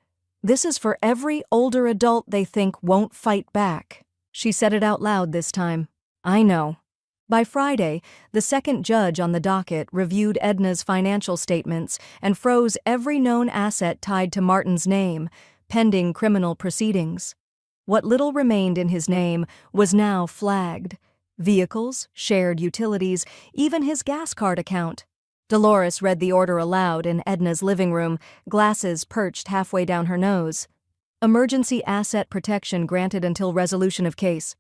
"This is for every older adult they think won't fight back." She said it out loud this time. "I know." By Friday, the second judge on the docket reviewed Edna's financial statements and froze every known asset tied to Martin's name, pending criminal proceedings. What little remained in his name was now flagged. Vehicles, shared utilities, even his gas card account. Dolores read the order aloud in Edna's living room, glasses perched halfway down her nose. "Emergency asset protection granted until resolution of case."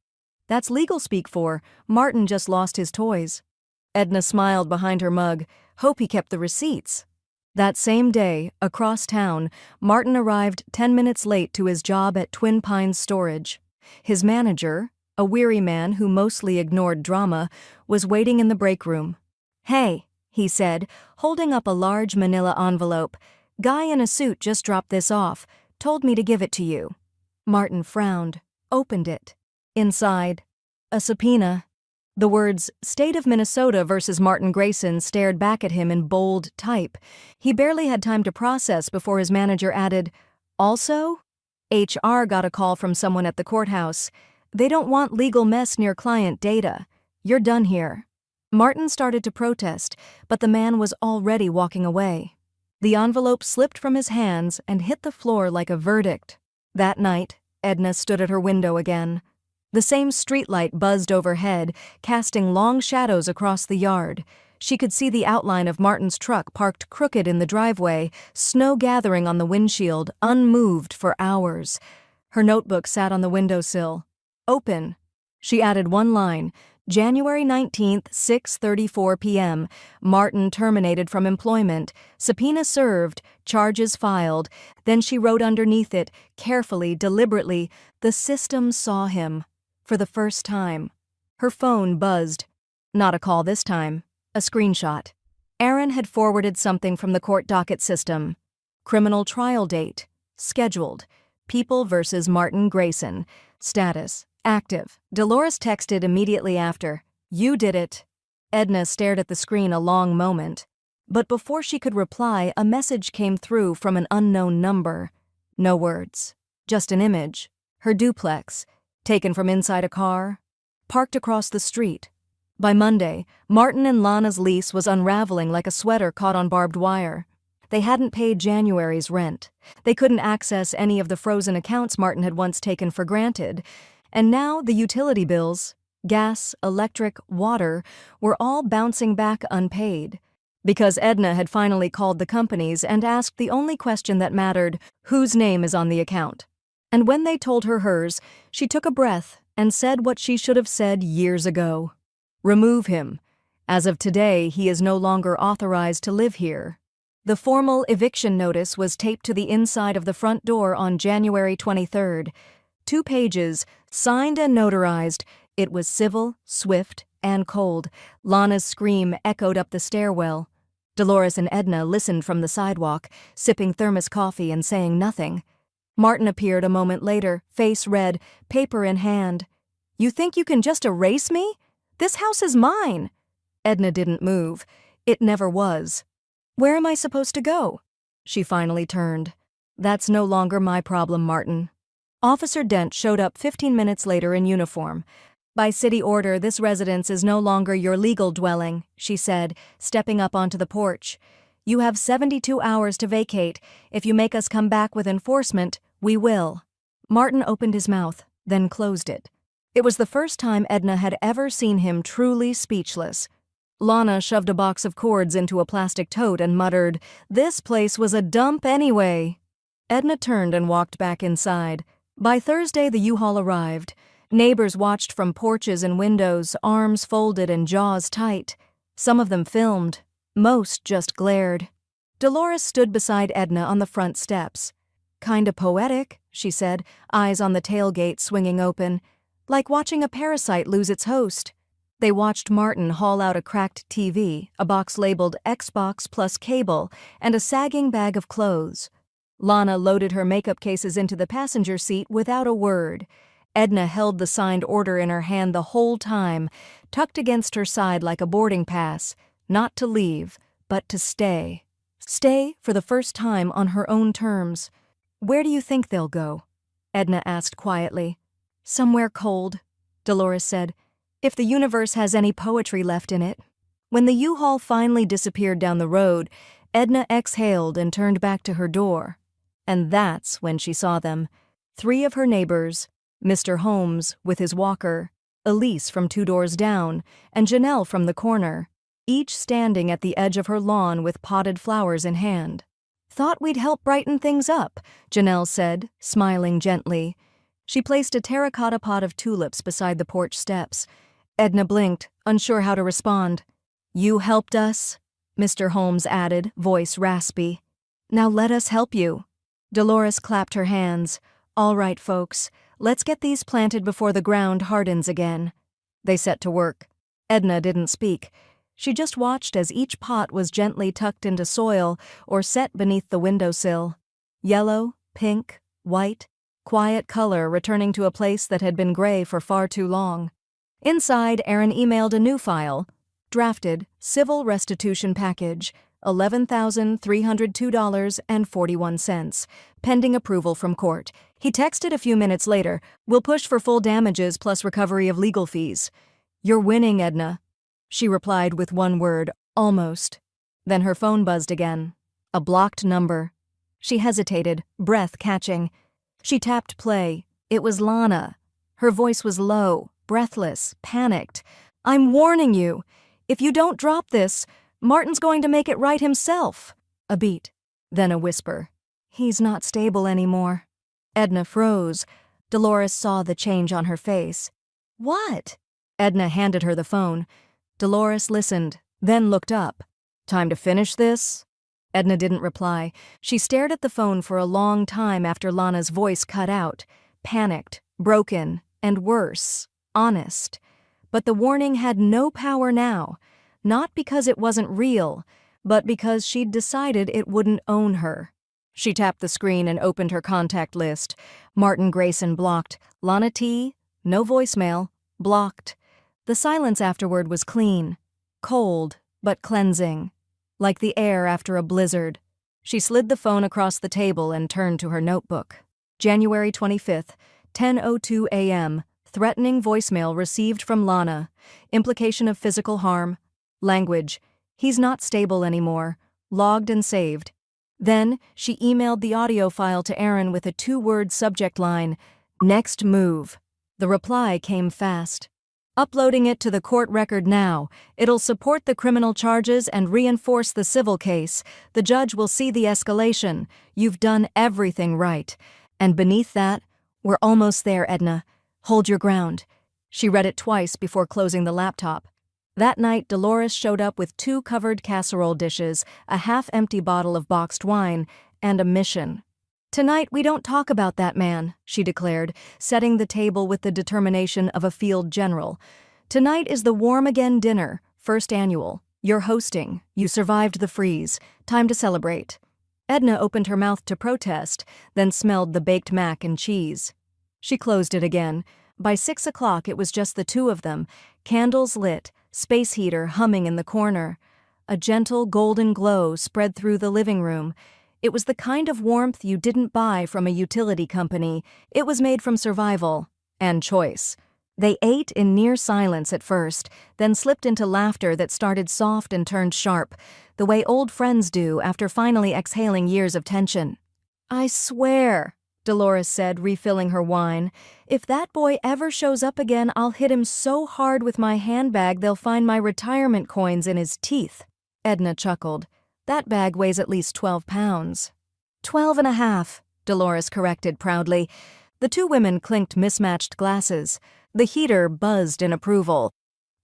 That's legal speak for, Martin just lost his toys. Edna smiled behind her mug. Hope he kept the receipts. That same day, across town, Martin arrived 10 minutes late to his job at Twin Pines Storage. His manager, a weary man who mostly ignored drama, was waiting in the break room. "Hey," he said, holding up a large manila envelope. "Guy in a suit just dropped this off. Told me to give it to you." Martin frowned, opened it. Inside, a subpoena. The words "State of Minnesota versus Martin Grayson" stared back at him in bold type. He barely had time to process before his manager added, "Also, HR got a call from someone at the courthouse. They don't want legal mess near client data. You're done here." Martin started to protest, but the man was already walking away. The envelope slipped from his hands and hit the floor like a verdict. That night, Edna stood at her window again. The same streetlight buzzed overhead, casting long shadows across the yard. She could see the outline of Martin's truck parked crooked in the driveway, snow gathering on the windshield, unmoved for hours. Her notebook sat on the windowsill. Open. She added one line, January 19th, 6:34 p.m. Martin terminated from employment. Subpoena served, charges filed. Then she wrote underneath it, carefully, deliberately, "The system saw him." For the first time. Her phone buzzed. Not a call this time. A screenshot. Aaron had forwarded something from the court docket system. Criminal trial date. Scheduled. People versus Martin Grayson. Status. Active. Dolores texted immediately after. "You did it." Edna stared at the screen a long moment. But before she could reply, a message came through from an unknown number. No words. Just an image. Her duplex. Taken from inside a car. Parked across the street. By Monday, Martin and Lana's lease was unraveling like a sweater caught on barbed wire. They hadn't paid January's rent. They couldn't access any of the frozen accounts Martin had once taken for granted. And now the utility bills, gas, electric, water, were all bouncing back unpaid. Because Edna had finally called the companies and asked the only question that mattered, whose name is on the account? And when they told her hers, she took a breath and said what she should have said years ago. Remove him. As of today, he is no longer authorized to live here. The formal eviction notice was taped to the inside of the front door on January 23rd. 2 pages, signed and notarized. It was civil, swift, and cold. Lana's scream echoed up the stairwell. Dolores and Edna listened from the sidewalk, sipping thermos coffee and saying nothing. Martin appeared a moment later, face red, paper in hand. "You think you can just erase me? This house is mine." Edna didn't move. It never was. "Where am I supposed to go?" She finally turned. "That's no longer my problem, Martin." Officer Dent showed up 15 minutes later in uniform. "By city order, this residence is no longer your legal dwelling," she said, stepping up onto the porch. "You have 72 hours to vacate. If you make us come back with enforcement, we will." Martin opened his mouth, then closed it. It was the first time Edna had ever seen him truly speechless. Lana shoved a box of cords into a plastic tote and muttered, "This place was a dump anyway." Edna turned and walked back inside. By Thursday, the U-Haul arrived. Neighbors watched from porches and windows, arms folded and jaws tight. Some of them filmed. Most just glared. Dolores stood beside Edna on the front steps. "Kinda poetic," she said, eyes on the tailgate swinging open. "Like watching a parasite lose its host." They watched Martin haul out a cracked TV, a box labeled Xbox plus cable, and a sagging bag of clothes. Lana loaded her makeup cases into the passenger seat without a word. Edna held the signed order in her hand the whole time, tucked against her side like a boarding pass, not to leave, but to stay. Stay for the first time on her own terms. "Where do you think they'll go?" Edna asked quietly. "Somewhere cold," Dolores said. "If the universe has any poetry left in it." When the U-Haul finally disappeared down the road, Edna exhaled and turned back to her door. And that's when she saw them. 3 of her neighbors, Mr. Holmes with his walker, Elise from 2 doors down, and Janelle from the corner, each standing at the edge of her lawn with potted flowers in hand. "Thought we'd help brighten things up," Janelle said, smiling gently. She placed a terracotta pot of tulips beside the porch steps. Edna blinked, unsure how to respond. You helped us, Mr. Holmes added, voice raspy. Now let us help you. Dolores clapped her hands. All right, folks, let's get these planted before the ground hardens again. They set to work. Edna didn't speak. She just watched as each pot was gently tucked into soil or set beneath the windowsill. Yellow, pink, white, quiet color returning to a place that had been gray for far too long. Inside, Aaron emailed a new file. Drafted, civil restitution package, $11,302.41, pending approval from court. He texted a few minutes later, "We'll push for full damages plus recovery of legal fees." "You're winning, Edna." She replied with one word, "almost." Then her phone buzzed again. A blocked number. She hesitated, breath catching. She tapped play. It was Lana. Her voice was low, breathless, panicked. "I'm warning you. If you don't drop this, Martin's going to make it right himself." A beat, then a whisper. "He's not stable anymore." Edna froze. Dolores saw the change on her face. "What?" Edna handed her the phone. Dolores listened, then looked up. "Time to finish this?" Edna didn't reply. She stared at the phone for a long time after Lana's voice cut out. Panicked, broken, and worse, honest. But the warning had no power now. Not because it wasn't real, but because she'd decided it wouldn't own her. She tapped the screen and opened her contact list. Martin Grayson blocked. Lana T, no voicemail, blocked. The silence afterward was clean. Cold, but cleansing. Like the air after a blizzard. She slid the phone across the table and turned to her notebook. January 25th, 10:02 a.m., threatening voicemail received from Lana. Implication of physical harm. Language, "He's not stable anymore." Logged and saved. Then, she emailed the audio file to Aaron with a 2-word subject line, "Next move." The reply came fast. "Uploading it to the court record now. It'll support the criminal charges and reinforce the civil case. The judge will see the escalation. You've done everything right." And beneath that, "We're almost there, Edna. Hold your ground." She read it twice before closing the laptop. That night, Dolores showed up with 2 covered casserole dishes, a half-empty bottle of boxed wine, and a mission. "Tonight we don't talk about that man," she declared, setting the table with the determination of a field general. "Tonight is the Warm Again dinner, first annual. You're hosting. You survived the freeze. Time to celebrate." Edna opened her mouth to protest, then smelled the baked mac and cheese. She closed it again. By 6 o'clock it was just the 2 of them, candles lit, space heater humming in the corner. A gentle golden glow spread through the living room. It was the kind of warmth you didn't buy from a utility company. It was made from survival and choice. They ate in near silence at first, then slipped into laughter that started soft and turned sharp, the way old friends do after finally exhaling years of tension. "I swear," Dolores said, refilling her wine, "if that boy ever shows up again, I'll hit him so hard with my handbag they'll find my retirement coins in his teeth." Edna chuckled. "That bag weighs at least 12 pounds. 12.5, Dolores corrected proudly. The 2 women clinked mismatched glasses. The heater buzzed in approval.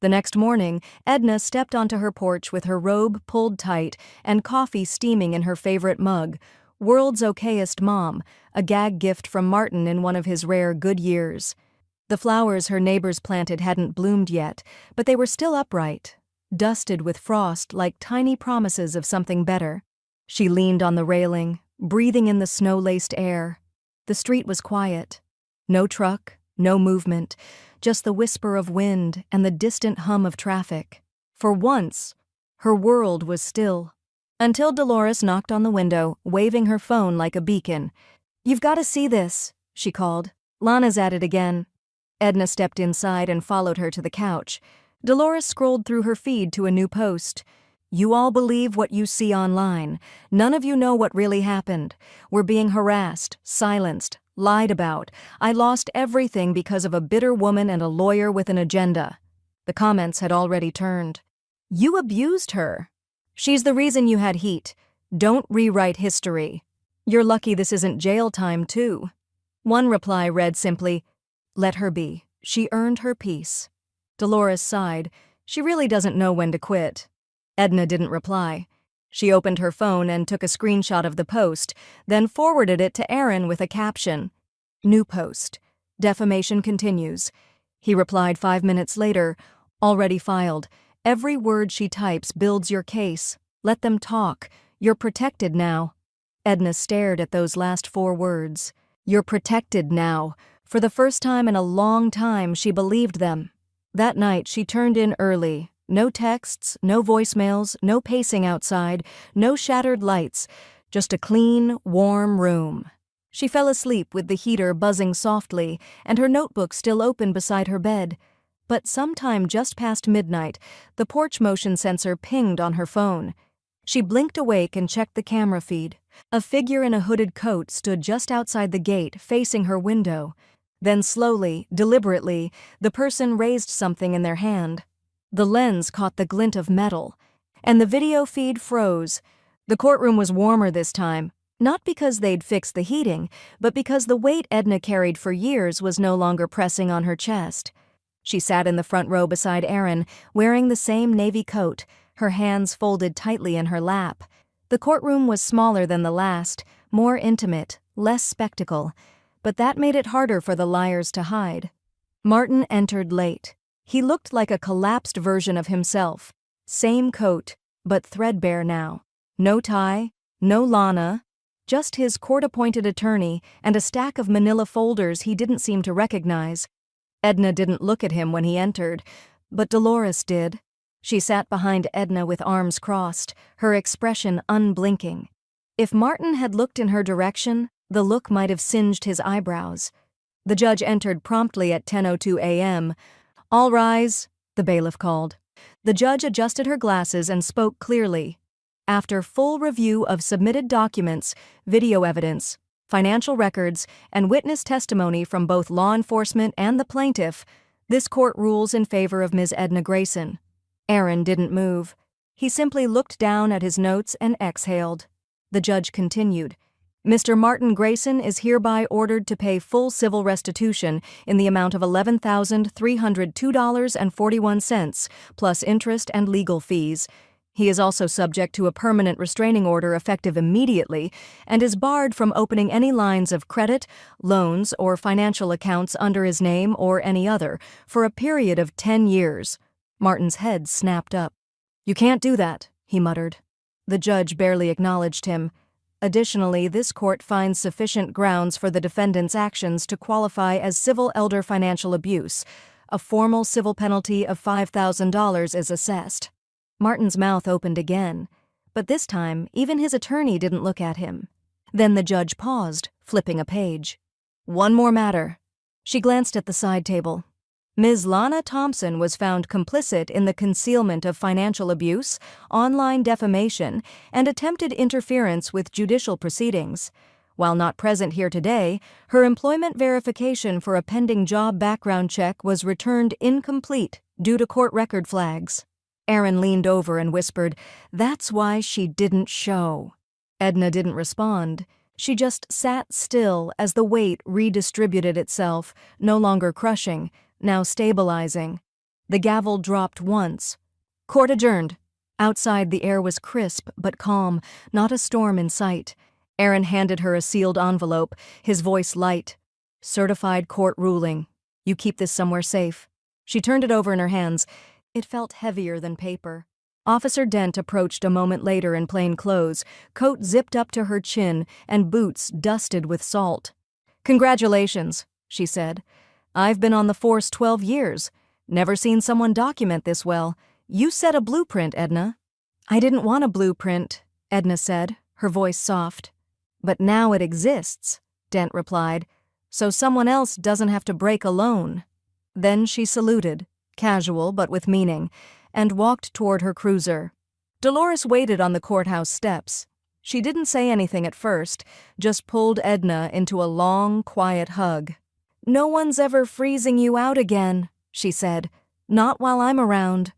The next morning, Edna stepped onto her porch with her robe pulled tight and coffee steaming in her favorite mug. World's okayest mom, a gag gift from Martin in one of his rare good years. The flowers her neighbors planted hadn't bloomed yet, but they were still upright, dusted with frost like tiny promises of something better. She leaned on the railing, breathing in the snow-laced air. The street was quiet. No truck, no movement, just the whisper of wind and the distant hum of traffic. For once, her world was still. Until Dolores knocked on the window, waving her phone like a beacon. "You've got to see this," she called. "Lana's at it again." Edna stepped inside and followed her to the couch. Dolores scrolled through her feed to a new post. "You all believe what you see online. None of you know what really happened. We're being harassed, silenced, lied about. I lost everything because of a bitter woman and a lawyer with an agenda." The comments had already turned. "You abused her. She's the reason you had heat. Don't rewrite history. You're lucky this isn't jail time, too." One reply read simply, "Let her be. She earned her peace." Dolores sighed. She really doesn't know when to quit. Edna didn't reply. She opened her phone and took a screenshot of the post, then forwarded it to Aaron with a caption. New post. Defamation continues. He replied 5 minutes later, already filed. Every word she types builds your case. Let them talk. You're protected now. Edna stared at those last 4 words. You're protected now. For the first time in a long time, she believed them. That night, she turned in early. No texts, no voicemails, no pacing outside, no shattered lights, just a clean, warm room. She fell asleep with the heater buzzing softly and her notebook still open beside her bed. But sometime just past midnight, the porch motion sensor pinged on her phone. She blinked awake and checked the camera feed. A figure in a hooded coat stood just outside the gate, facing her window. Then slowly, deliberately, the person raised something in their hand. The lens caught the glint of metal, and the video feed froze. The courtroom was warmer this time, not because they'd fixed the heating, but because the weight Edna carried for years was no longer pressing on her chest. She sat in the front row beside Aaron, wearing the same navy coat, her hands folded tightly in her lap. The courtroom was smaller than the last, more intimate, less spectacle, but that made it harder for the liars to hide. Martin entered late. He looked like a collapsed version of himself. Same coat, but threadbare now. No tie, no Lana, just his court-appointed attorney and a stack of manila folders he didn't seem to recognize. Edna didn't look at him when he entered, but Dolores did. She sat behind Edna with arms crossed, her expression unblinking. If Martin had looked in her direction, the look might have singed his eyebrows. The judge entered promptly at 10:02 a.m. All rise, the bailiff called. The judge adjusted her glasses and spoke clearly. After full review of submitted documents, video evidence, financial records, and witness testimony from both law enforcement and the plaintiff, this court rules in favor of Ms. Edna Grayson. Aaron didn't move. He simply looked down at his notes and exhaled. The judge continued. Mr. Martin Grayson is hereby ordered to pay full civil restitution in the amount of $11,302.41, plus interest and legal fees. He is also subject to a permanent restraining order effective immediately and is barred from opening any lines of credit, loans, or financial accounts under his name or any other for a period of 10 years. Martin's head snapped up. You can't do that, he muttered. The judge barely acknowledged him. Additionally, this court finds sufficient grounds for the defendant's actions to qualify as civil elder financial abuse. A formal civil penalty of $5,000 is assessed. Martin's mouth opened again, but this time even his attorney didn't look at him. Then the judge paused, flipping a page. One more matter. She glanced at the side table. Ms. Lana Thompson was found complicit in the concealment of financial abuse, online defamation, and attempted interference with judicial proceedings. While not present here today, her employment verification for a pending job background check was returned incomplete due to court record flags. Aaron leaned over and whispered, "That's why she didn't show." Edna didn't respond. She just sat still as the weight redistributed itself, no longer crushing, now stabilizing. The gavel dropped once. Court adjourned. Outside, the air was crisp but calm, not a storm in sight. Aaron handed her a sealed envelope, his voice light. Certified court ruling. You keep this somewhere safe. She turned it over in her hands. It felt heavier than paper. Officer Dent approached a moment later in plain clothes, coat zipped up to her chin and boots dusted with salt. Congratulations, she said. I've been on the force 12 years. Never seen someone document this well. You set a blueprint, Edna. I didn't want a blueprint, Edna said, her voice soft. But now it exists, Dent replied, so someone else doesn't have to break alone. Then she saluted, casual but with meaning, and walked toward her cruiser. Dolores waited on the courthouse steps. She didn't say anything at first, just pulled Edna into a long, quiet hug. No one's ever freezing you out again, she said. Not while I'm around.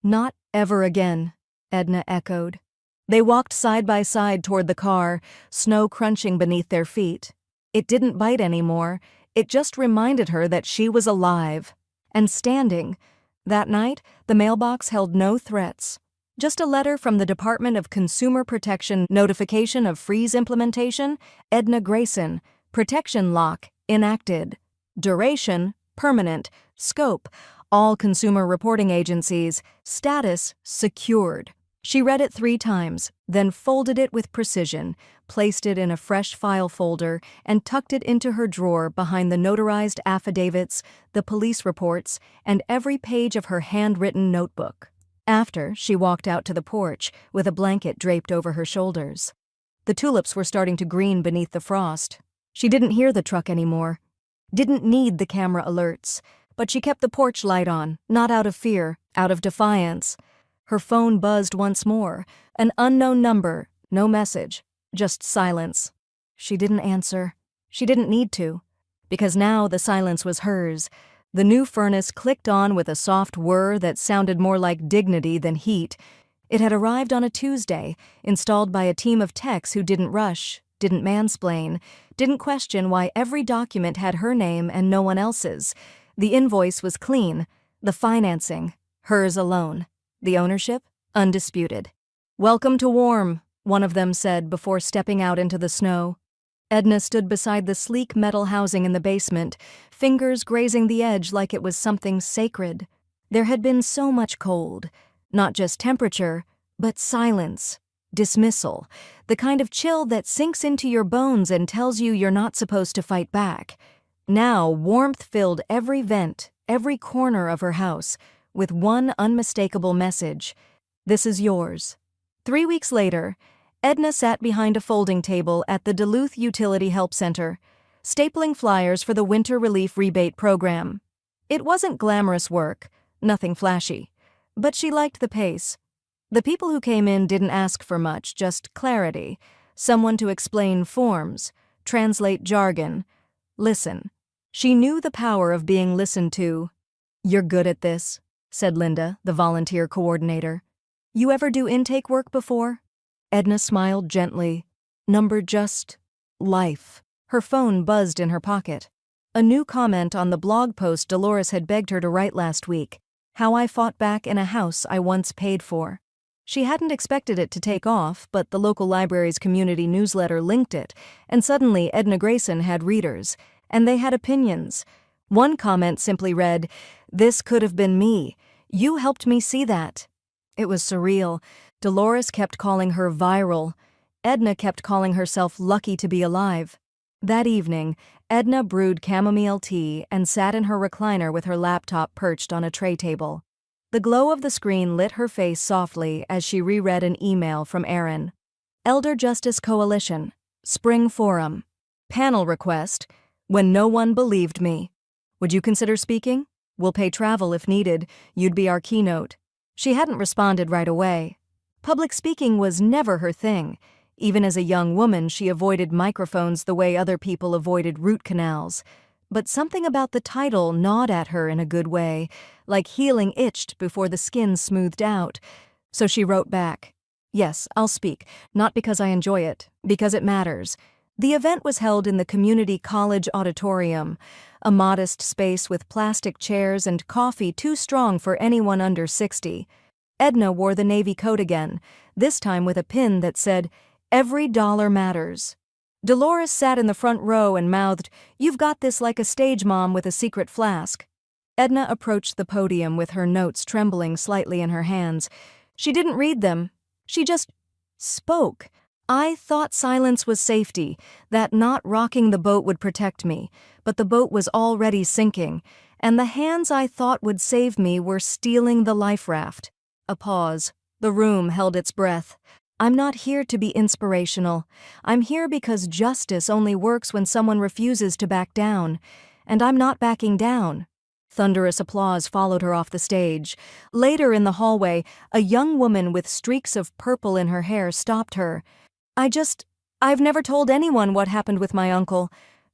Not ever again, Edna echoed. They walked side by side toward the car, snow crunching beneath their feet. It didn't bite anymore. It just reminded her that she was alive. And standing. That night, the mailbox held no threats. Just a letter from the Department of Consumer Protection, notification of freeze implementation, Edna Grayson, protection lock, enacted. Duration, permanent. Scope, all consumer reporting agencies. Status, secured. She read it 3 times, then folded it with precision, placed it in a fresh file folder, and tucked it into her drawer behind the notarized affidavits, the police reports, and every page of her handwritten notebook. After, she walked out to the porch, with a blanket draped over her shoulders. The tulips were starting to green beneath the frost. She didn't hear the truck anymore. Didn't need the camera alerts. But she kept the porch light on, not out of fear, out of defiance. Her phone buzzed once more. An unknown number, no message, just silence. She didn't answer. She didn't need to. Because now the silence was hers. The new furnace clicked on with a soft whir that sounded more like dignity than heat. It had arrived on a Tuesday, installed by a team of techs who didn't rush, didn't mansplain, didn't question why every document had her name and no one else's. The invoice was clean, the financing, hers alone. The ownership, undisputed. "Welcome to Warm," one of them said before stepping out into the snow. Edna stood beside the sleek metal housing in the basement, fingers grazing the edge like it was something sacred. There had been so much cold, not just temperature, but silence, dismissal, the kind of chill that sinks into your bones and tells you you're not supposed to fight back. Now warmth filled every vent, every corner of her house, with one unmistakable message: "This is yours." 3 weeks later, Edna sat behind a folding table at the Duluth Utility Help Center, stapling flyers for the Winter Relief Rebate Program. It wasn't glamorous work, nothing flashy, but she liked the pace. The people who came in didn't ask for much, just clarity, someone to explain forms, translate jargon, listen. She knew the power of being listened to. "You're good at this," said Linda, the volunteer coordinator. "You ever do intake work before?" Edna smiled gently. Number just life. Her phone buzzed in her pocket. A new comment on the blog post Dolores had begged her to write last week: "How I fought back in a house I once paid for." She hadn't expected it to take off, but the local library's community newsletter linked it, and suddenly Edna Grayson had readers, and they had opinions. One comment simply read, "This could have been me. You helped me see that." It was surreal. Dolores kept calling her viral. Edna kept calling herself lucky to be alive. That evening, Edna brewed chamomile tea and sat in her recliner with her laptop perched on a tray table. The glow of the screen lit her face softly as she reread an email from Aaron. Elder Justice Coalition, Spring Forum. Panel request, "When no one believed me. Would you consider speaking? We'll pay travel if needed. You'd be our keynote." She hadn't responded right away. Public speaking was never her thing. Even as a young woman, she avoided microphones the way other people avoided root canals. But something about the title gnawed at her in a good way, like healing itched before the skin smoothed out. So she wrote back, "Yes, I'll speak, not because I enjoy it, because it matters." The event was held in the community college auditorium, a modest space with plastic chairs and coffee too strong for anyone under 60. Edna wore the navy coat again, this time with a pin that said, "Every dollar matters." Dolores sat in the front row and mouthed, "You've got this like a stage mom with a secret flask." Edna approached the podium with her notes trembling slightly in her hands. She didn't read them. She just spoke. "I thought silence was safety, that not rocking the boat would protect me, but the boat was already sinking, and the hands I thought would save me were stealing the life raft." A pause. The room held its breath. "I'm not here to be inspirational. I'm here because justice only works when someone refuses to back down. And I'm not backing down." Thunderous applause followed her off the stage. Later in the hallway, a young woman with streaks of purple in her hair stopped her. I've never told anyone what happened with my uncle,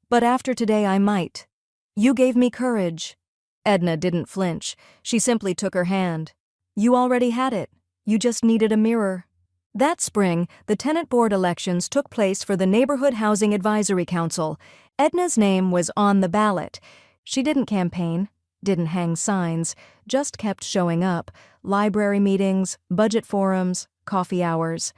but after today I might. You gave me courage." Edna didn't flinch. She simply took her hand. "You already had it. You just needed a mirror." That spring, the tenant board elections took place for the Neighborhood Housing Advisory Council. Edna's name was on the ballot. She didn't campaign, didn't hang signs, just kept showing up: library meetings, budget forums, coffee hours.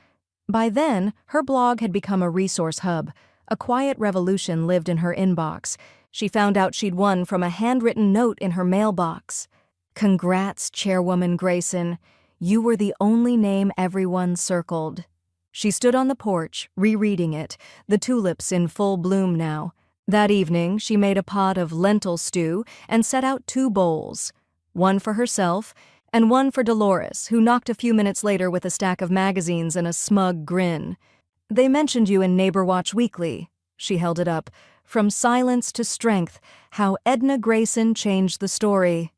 By then, her blog had become a resource hub. A quiet revolution lived in her inbox. She found out she'd won from a handwritten note in her mailbox. "Congrats, Chairwoman Grayson. You were the only name everyone circled." She stood on the porch, rereading it, the tulips in full bloom now. That evening, she made a pot of lentil stew and set out 2 bowls, one for herself and one for Dolores, who knocked a few minutes later with a stack of magazines and a smug grin. "They mentioned you in Neighbor Watch Weekly." She held it up. "From silence to strength, how Edna Grayson changed the story."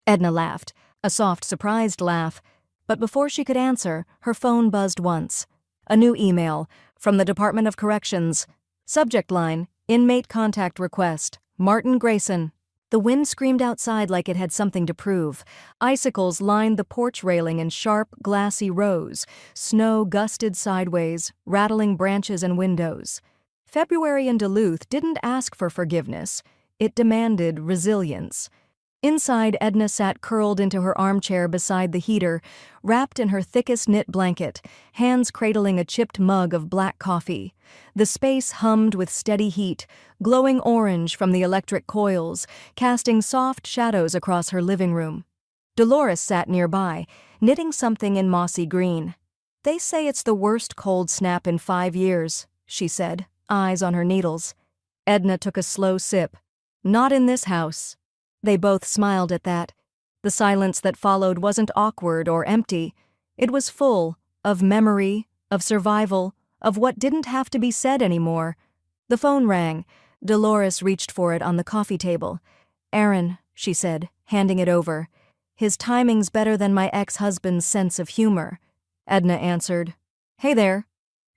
Edna laughed, a soft, surprised laugh. But before she could answer, her phone buzzed once. A new email from the Department of Corrections. Subject line: Inmate contact request. Martin Grayson. The wind screamed outside like it had something to prove. Icicles lined the porch railing in sharp, glassy rows. Snow gusted sideways, rattling branches and windows. February in Duluth didn't ask for forgiveness. It demanded resilience. Inside, Edna sat curled into her armchair beside the heater, wrapped in her thickest knit blanket, hands cradling a chipped mug of black coffee. The space hummed with steady heat, glowing orange from the electric coils, casting soft shadows across her living room. Dolores sat nearby, knitting something in mossy green. "They say it's the worst cold snap in 5 years," she said, eyes on her needles. Edna took a slow sip. "Not in this house." They both smiled at that. The silence that followed wasn't awkward or empty. It was full of memory, of survival, of what didn't have to be said anymore. The phone rang. Dolores reached for it on the coffee table. "Aaron," she said, handing it over. "His timing's better than my ex-husband's sense of humor." Edna answered. "Hey there."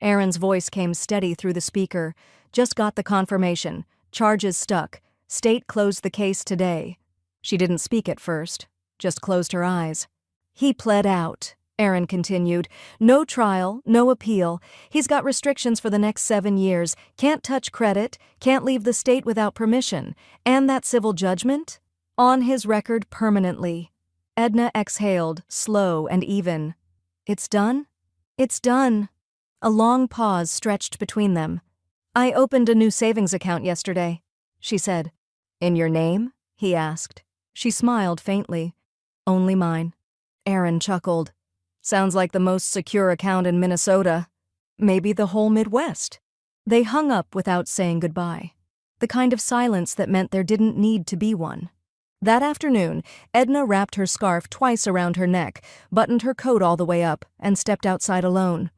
Aaron's voice came steady through the speaker. "Just got the confirmation. Charges stuck. State closed the case today." She didn't speak at first, just closed her eyes. "He pled out," Aaron continued. "No trial, no appeal. He's got restrictions for the next 7 years. Can't touch credit, can't leave the state without permission. And that civil judgment? On his record permanently." Edna exhaled, slow and even. "It's done?" "It's done." A long pause stretched between them. "I opened a new savings account yesterday," she said. "In your name?" he asked. She smiled faintly. "Only mine." Aaron chuckled. "Sounds like the most secure account in Minnesota. Maybe the whole Midwest." They hung up without saying goodbye. The kind of silence that meant there didn't need to be one. That afternoon, Edna wrapped her scarf twice around her neck, buttoned her coat all the way up, and stepped outside alone.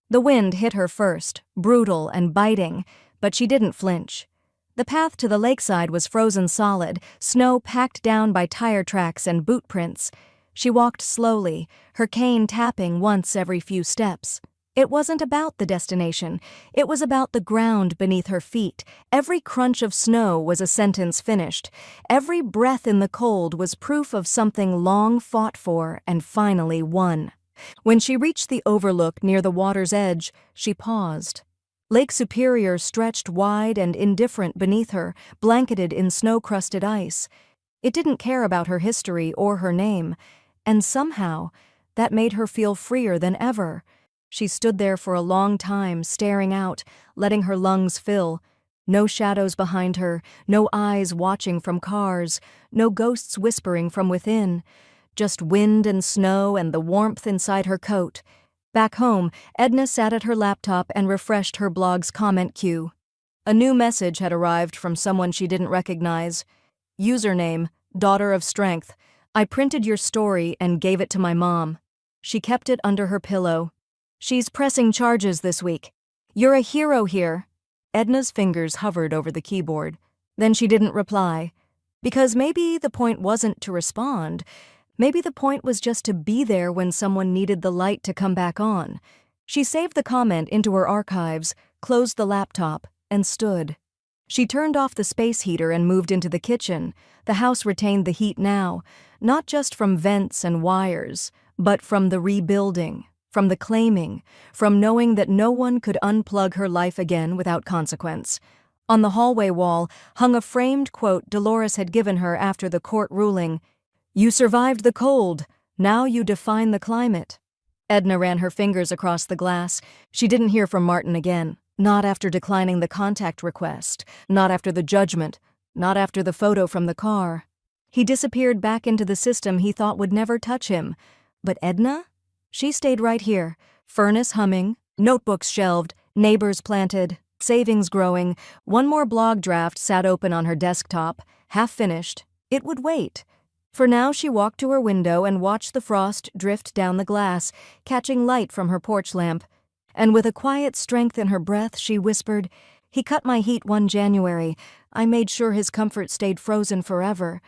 The wind hit her first, brutal and biting, but she didn't flinch. The path to the lakeside was frozen solid, snow packed down by tire tracks and boot prints. She walked slowly, her cane tapping once every few steps. It wasn't about the destination. It was about the ground beneath her feet. Every crunch of snow was a sentence finished. Every breath in the cold was proof of something long fought for and finally won. When she reached the overlook near the water's edge, she paused. Lake Superior stretched wide and indifferent beneath her, blanketed in snow-crusted ice. It didn't care about her history or her name, and somehow that made her feel freer than ever. She stood there for a long time, staring out, letting her lungs fill. No shadows behind her, no eyes watching from cars, no ghosts whispering from within. Just wind and snow and the warmth inside her coat. Back home, Edna sat at her laptop and refreshed her blog's comment queue. A new message had arrived from someone she didn't recognize. Username, Daughter of Strength. I printed your story and gave it to my mom. She kept it under her pillow. She's pressing charges this week. You're a hero here. Edna's fingers hovered over the keyboard. Then she didn't reply. Because maybe the point wasn't to respond. Maybe the point was just to be there when someone needed the light to come back on. She saved the comment into her archives, closed the laptop, and stood. She turned off the space heater and moved into the kitchen. The house retained the heat now, not just from vents and wires, but from the rebuilding, from the claiming, from knowing that no one could unplug her life again without consequence. On the hallway wall hung a framed quote Dolores had given her after the court ruling. "You survived the cold. Now you define the climate." Edna ran her fingers across the glass. She didn't hear from Martin again. Not after declining the contact request. Not after the judgment. Not after the photo from the car. He disappeared back into the system he thought would never touch him. But Edna? She stayed right here. Furnace humming, notebooks shelved, neighbors planted, savings growing. One more blog draft sat open on her desktop, half finished. It would wait. For now she walked to her window and watched the frost drift down the glass, catching light from her porch lamp. And with a quiet strength in her breath, she whispered, "He cut my heat one January. I made sure his comfort stayed frozen forever.